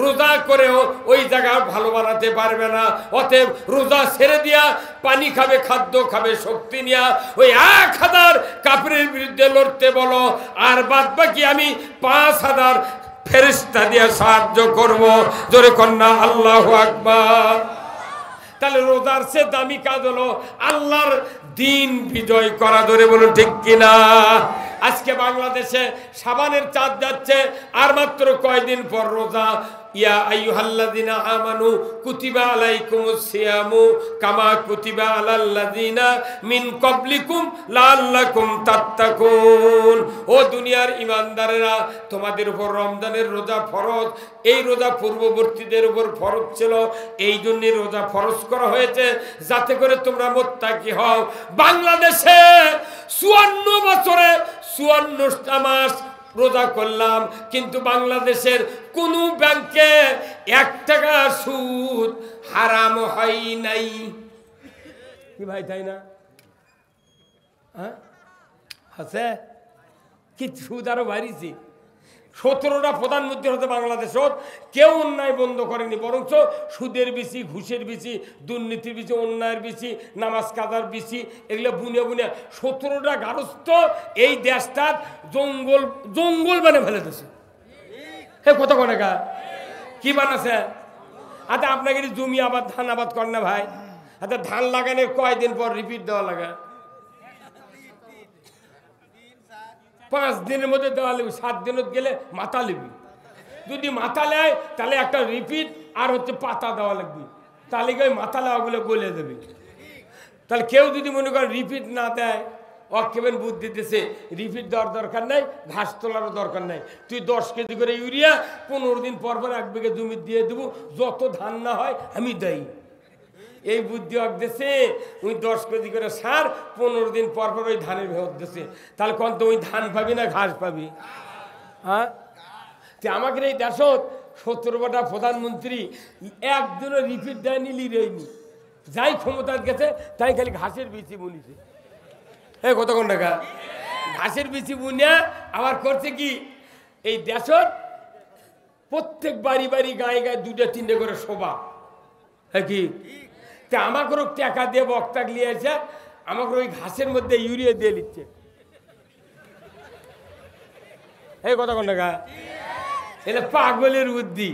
রোজা করেও ওই জায়গা ভালো বানাতে পারবে না। অতএব রোজা ছেড়ে দিয়া পানি খাবে, খাদ্য খাবে, শক্তি নিয়া ওই 1000 কাফেরের বিরুদ্ধে লড়তে বলো। আর বাদ বাকি আমি 5000 ফেরেশতা দিয়ে সাহায্য করব। জোরে কন্যা আল্লাহু আকবার। তাহলে রোজার চেয়ে দামি কাজ হলো আল্লাহর দিন বিজয় করা। ধরে বলুন ঠিক কিনা? আজকে বাংলাদেশে শাবানের চাঁদ যাচ্ছে, আর মাত্র কয়দিন পর রোজা। ইয়া আইয়ুহাল্লাযিনা আমানু কুতিবা আলাইকুমুস সিয়ামু কামা কুতিবা আলাল্লাযিনা মিন ক্বাবলিকুম লাআল্লাকুম তাত্তাকুন। ও দুনিয়ার ঈমানদারেরা, তোমাদের উপর রমজানের রোজা ফরজ। এই রোজা পূর্ববর্তীদের উপর ফরজ ছিল, এই জন্য রোজা ফরজ করা হয়েছে যাতে করে তোমরা মুত্তাকি হও। বাংলাদেশে 54 বছরে 54টা মাস রোজা করলাম, কিন্তু বাংলাদেশের কোন ব্যাংকে 1 টাকা সুদ হারাম হয় নাই। কি ভাই, তাই না? হ্যাঁ, আছে কি? সুদ আরো বাড়িয়েছি। 17টা প্রধানমন্ত্রী হতে বাংলাদেশত কেউ অন্যায় বন্ধ করেনি, বরঞ্চ সুদের বেশি, ঘুষের বেশি, দুর্নীতির বেশি, অন্যায়ের বেশি, নামাজ কাজার বেশি, এগুলো বুনে বুনে 17টা গারস্থ এই দেশটার জঙ্গল জঙ্গল বানে ফেলে দিয়েছে। হে কত কনেকা কি বানাছে? আচ্ছা, আপনাকে জমি আবাদ, ধান আবাদ করেন না ভাই? আচ্ছা, ধান লাগানোর কয়দিন পর রিপিট দেওয়া লাগে? 5 দিনের মধ্যে দেওয়া লিবি, 7 দিনত গেলে মাথা লিবি। যদি মাথা নেয় তাহলে একটা রিপিট আর হচ্ছে পাতা দেওয়া লাগবে, তাহলে ওই মাথা লেওয়াগুলো গলে দেবে। তাহলে কেউ যদি মনে করেন রিপিট না দেয়, অকেবেন বুদ্ধি দিতেছে, রিপিট দেওয়ার দরকার নাই, ঘাস তোলারও দরকার নাই। তুই 10 কেজি করে ইউরিয়া 15 দিন পর পর 1 বিঘা জমি দিয়ে দেবো, যত ধান না হয় আমি দেই। এই বুদ্ধি দিছে। ওই 10 কেজি করে সার 15 দিন পর পর ওই ধানের ভেতর দিছে। তাহলে কোন তো ওই ধান পাবি না ঘাস পাবি? হ্যাঁ, আমাকে এই দেশত 17টা প্রধানমন্ত্রী একজনও রিপিট দেয়নি, লিরেনি। যাই ক্ষমতা গেছে তাই খালি ঘাসের বিচি বুনিছে। হ্যাঁ, কতক্ষণ টাকা ঘাসের বিচি বুনিয়া আবার করছে কি, এই দেশত প্রত্যেক বাড়ি বাড়ি গায়ে গায়ে 2-3টে করে শোভা। হ্যাঁ কি, তা আমাকেও টাকা দিয়ে বক্তা নিয়ে এসে আমাকে ওই ঘাসের মধ্যে ইউরিয়া দিয়ে নিচ্ছে। এই কথা কোন টাকা? এটা পাগলের বুদ্ধি।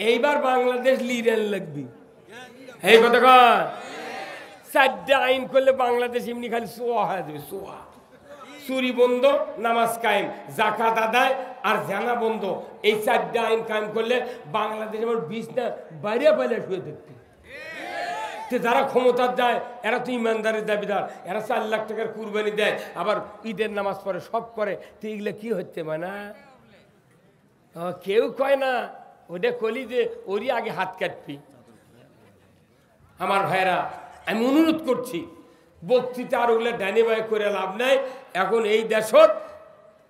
এইবার বাংলাদেশ লিডার লাগবে। এই কথা কন, 4টে আইন করলে বাংলাদেশ এমনি খালি সোয়া হয়ে যাবে। সোয়া, চুরি বন্ধ, নামাজ কায়েম, জাকাত আদায় আর জানা বন্ধ। এই 4টে আইন কায়েম করলে বাংলাদেশ আমার বিছনা বাইরে বাইরে শুয়ে থাকতে। যারা ক্ষমতার যায় এরা তো ইমানদারের দাবিদার, এরা 4 লাখ টাকার কুরবানি দেয়, আবার ঈদের নামাজ পড়ে, সব করে। তো এগুলো কি হচ্ছে মানে? কেউ কয় না ওটা কলি যে ওরই আগে হাত কাটবি। আমার ভাইরা, আমি অনুরোধ করছি, বক্তৃতা আর ওগুলো ডানে বাই করে লাভ নাই। এখন এই দেশত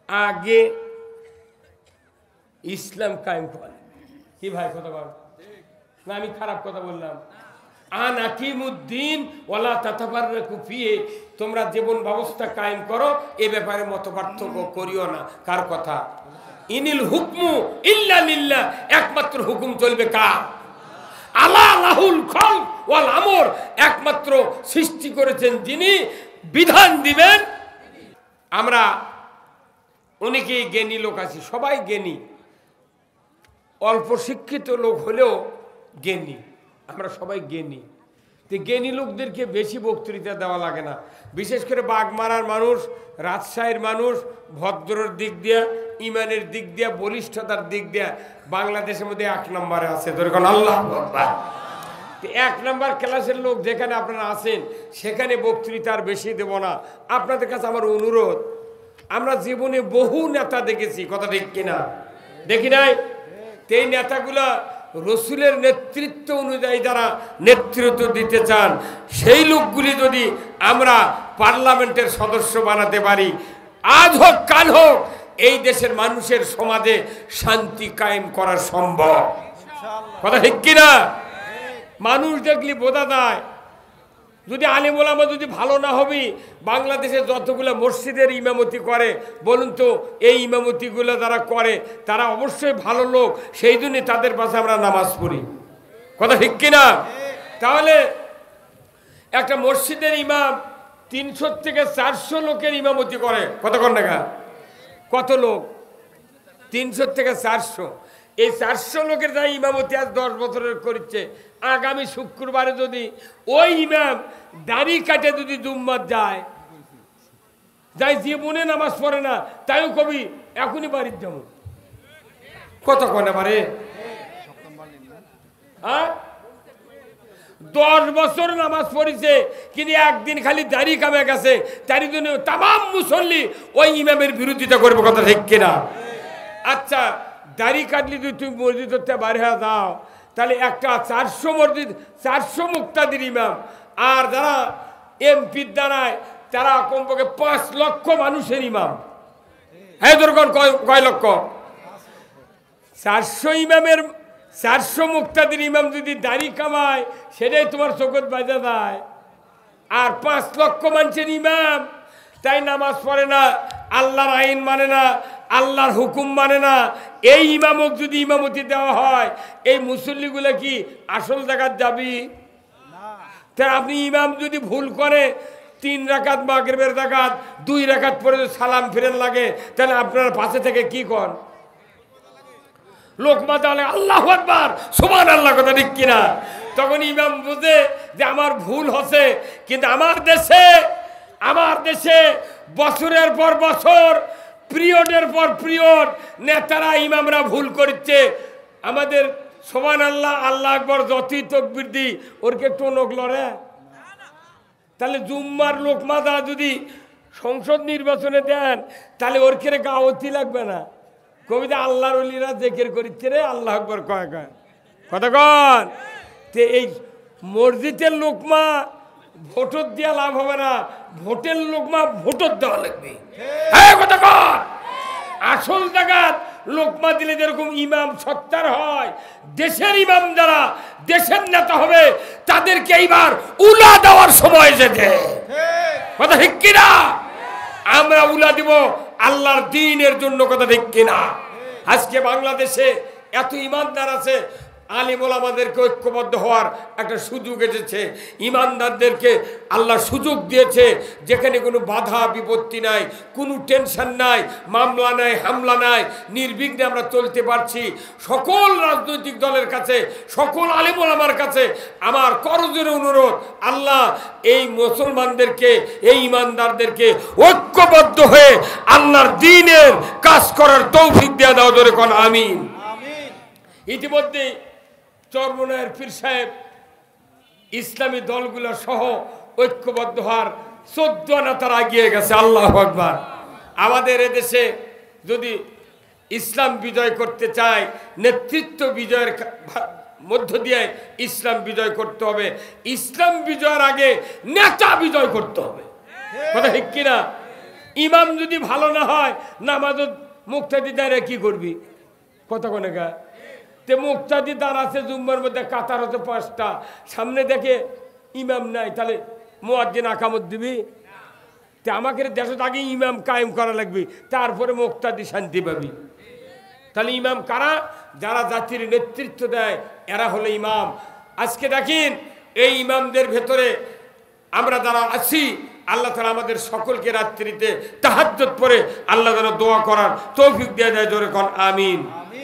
আগে ইসলাম কায়েম করে। কি ভাই কথা বল না? আমি খারাপ কথা বললাম? আনাকিমুদ্দিন ওয়ালা তাতাফাররাকু ফিহি, তোমরা জীবন ব্যবস্থা কায়েম করো, এ ব্যাপারে মতপার্থক্য করিও না। কার কথা? ইনিল হুকমু ইল্লা লিল্লাহ, একমাত্র হুকুম চলবে কার? আলা লাহুল খালক ওয়াল আমর, একমাত্র সৃষ্টি করেছেন যিনি, বিধান দিবেন। আমরা অনেকেই জ্ঞানী লোক আছি, সবাই জ্ঞানী, অল্প শিক্ষিত লোক হলেও জ্ঞানী। আমরা সবাই জ্ঞানী। তো জ্ঞানী লোকদেরকে বেশি বক্তৃতা দেওয়া লাগে না। বিশেষ করে বাগমারার মানুষ, রাজশাহীর মানুষ ভদ্রের দিক দিয়ে, ইমানের দিক দিয়ে, বলিষ্ঠতার দিক দিয়ে বাংলাদেশের মধ্যে 1 নম্বরে আছে। ধরুন আল্লাহ আকবার। 1 নম্বর ক্লাসের লোক যেখানে আপনারা আছেন সেখানে বক্তৃতার বেশি দেব না। আপনাদের কাছে আমার অনুরোধ, আমরা জীবনে বহু নেতা দেখেছি, কথা ঠিক কিনা? দেখি নাই? এই নেতাগুলা রসুলের নেতৃত্ব অনুযায়ী যারা নেতৃত্ব দিতে চান, সেই লোকগুলি যদি আমরা পার্লামেন্টের সদস্য বানাতে পারি, আজ হোক কাল হোক এই দেশের মানুষের সমাজে শান্তি কায়েম করা সম্ভব। কথা ঠিক কিনা? মানুষ দেখলি বোঝা যায়। যদি আলেম ওলামা যদি ভালো না হবে, বাংলাদেশে যতগুলো মসজিদের ইমামতি করে বলুন তো, এই ইমামতিগুলো যারা করে তারা অবশ্যই ভালো লোক, সেই জন্যই তাদের পাশে আমরা নামাজ পড়ি। কথা ঠিক কিনা? তাহলে একটা মসজিদের ইমাম 300 থেকে 400 লোকের ইমামতি করে, কতক্ষণ টাকা কত লোক? 300 থেকে 400। এই 400 লোকের যা ইমামতি আজ 10 বছরের করছে, আগামী শুক্রবারে যদি ওই ইমাম দাড়ি কাটে যদি জুম্মাত যায়, যাই জীবনে নামাজ পড়ে না, তাইও কবি এখনই বাড়ির যেমন কতক্ষণ পারে। হ্যাঁ, 10 বছর নামাজ পড়েছে কিন্তু একদিন খালি দাড়ি কামে গেছে, তার জন্য তামাম মুসল্লি ওই ইমামের বিরোধিতা করবে। কথা ঠিক কিনা? আচ্ছা, দাড়ি কাটলি যদি তুমি মসজিদ হতে বাইরে যাও, তাহলে একটা 400 মসজিদ 400 মুক্তাদির ইমাম, আর যারা এমপির দ্বারায় তারা কমপক্ষে 5 লক্ষ মানুষের ইমাম। হ্যাঁ, দরকার কয় লক্ষ? 400 ইমামের 400 মুক্তাদির ইমাম যদি দাড়ি কামায়, সেটাই তোমার চোখত বাজা যায়। আর 5 লক্ষ মানুষের ইমাম তাই নামাজ পড়ে না, আল্লাহর আইন মানে না, আল্লাহর হুকুম মানে না, এই ইমামক যদি ইমামতি দেওয়া হয়, এই মুসল্লিগুলো কি আসল জায়গায় যাবি? তা আপনি ইমাম যদি ভুল করে 3 রাকাত মাগরিবের রাকাত 2 রাকাত পরে সালাম ফিরেন লাগে, তাহলে আপনার পাশে থেকে কি কর? লোক মাথা হলে আল্লাহু আকবার সুবহানাল্লাহ, কথা ঠিক কিনা? তখন ইমাম বুঝে যে আমার ভুল হচ্ছে। কিন্তু আমার দেশে বছরের পর বছর, পিরিয়ডের পর পিরিয়ড নেতারা ইমামরা ভুল করছে। আমাদের সুবহানাল্লাহ আল্লাহ আকবার যতই তাকবীর দি, ওরকে একটু নখ লড়ে। তাহলে জুম্মার লোক মাথা যদি সংসদ নির্বাচনে দেন, তাহলে ওর কেড়ে গাওয়াতি লাগবে না। কবিতা আল্লাহর ওলিরা জিকির করিচ্ছে রে, আল্লাহ আকবার কয় কয় কতক্ষণ। তে এই মসজিদের লোকমা ভোটর দেওয়া লাভ হবে না, ভোটের লোকমা ভোটর দেওয়া লাগবে। হ্যাঁ, কতক্ষণ। আসল জায়গাত লোকমা দিলে যেরকম ইমাম সত্তার হয়, দেশের ইমাম যারা দেশের নেতা হবে তাদেরকে এইবার উলা দেওয়ার সময় এসেছে। কথা ঠিক কিনা? আমরা উলা দিব আল্লাহর দ্বীনের জন্য। কথা ঠিক কিনা? আজকে বাংলাদেশে এত ইমানদার আছে, আলিম ওলামাদেরকে ঐক্যবদ্ধ হওয়ার একটা সুযোগ এসেছে। ইমানদারদেরকে আল্লাহ সুযোগ দিয়েছে, যেখানে কোনো বাধা বিপত্তি নাই, কোনো টেনশন নাই, মামলা নাই, হামলা নাই, নির্বিঘ্নে আমরা চলতে পারছি। সকল রাজনৈতিক দলের কাছে, সকল আলিম ওলামার কাছে আমার করজোরে অনুরোধ, আল্লাহ এই মুসলমানদেরকে, এই ইমানদারদেরকে ঐক্যবদ্ধ হয়ে আল্লাহর দ্বীনের কাজ করার তৌফিক দেয়া দাও, ধরে কোন আমিন। ইতিমধ্যে চরমনায়ের পীর সাহেব ইসলামী দলগুলো সহ ঐক্যবদ্ধ হওয়ার 14 আনা তারা এগিয়ে গেছে। আল্লাহু আকবার। আমাদের এদেশে যদি ইসলাম বিজয় করতে চায়, নেতৃত্ব বিজয়ের মধ্য দিয়ে ইসলাম বিজয় করতে হবে। ইসলাম বিজয়ের আগে নেতা বিজয় করতে হবে। কথা ঠিক কিনা? ইমাম যদি ভালো না হয়, নামাজ মুক্তাদি দাঁড়িয়ে কি করবি? কতক্ষণে গা তে মুক্তাদি দাঁড়াচ্ছে জুম্মার মধ্যে, কাতার হচ্ছে 5টা, সামনে দেখে ইমাম নাই, তাহলে মুয়াজ্জিন আকামত দিবি? তে আমাকে দেশত আগে ইমাম কায়েম করা লাগবে, তারপরে মুক্তাদি শান্তি পাবি। তাহলে ইমাম কারা? যারা জাতির নেতৃত্ব দেয়, এরা হলো ইমাম। আজকে দেখেন এই ইমামদের ভেতরে আমরা যারা আছি, আল্লাহ তাআলা আমাদের সকলকে রাত্রিতে তাহাজ্জুদ পড়ে আল্লাহ যেন দোয়া করার তৌফিক দিয়ে দেয়, জোরে কোন আমিন।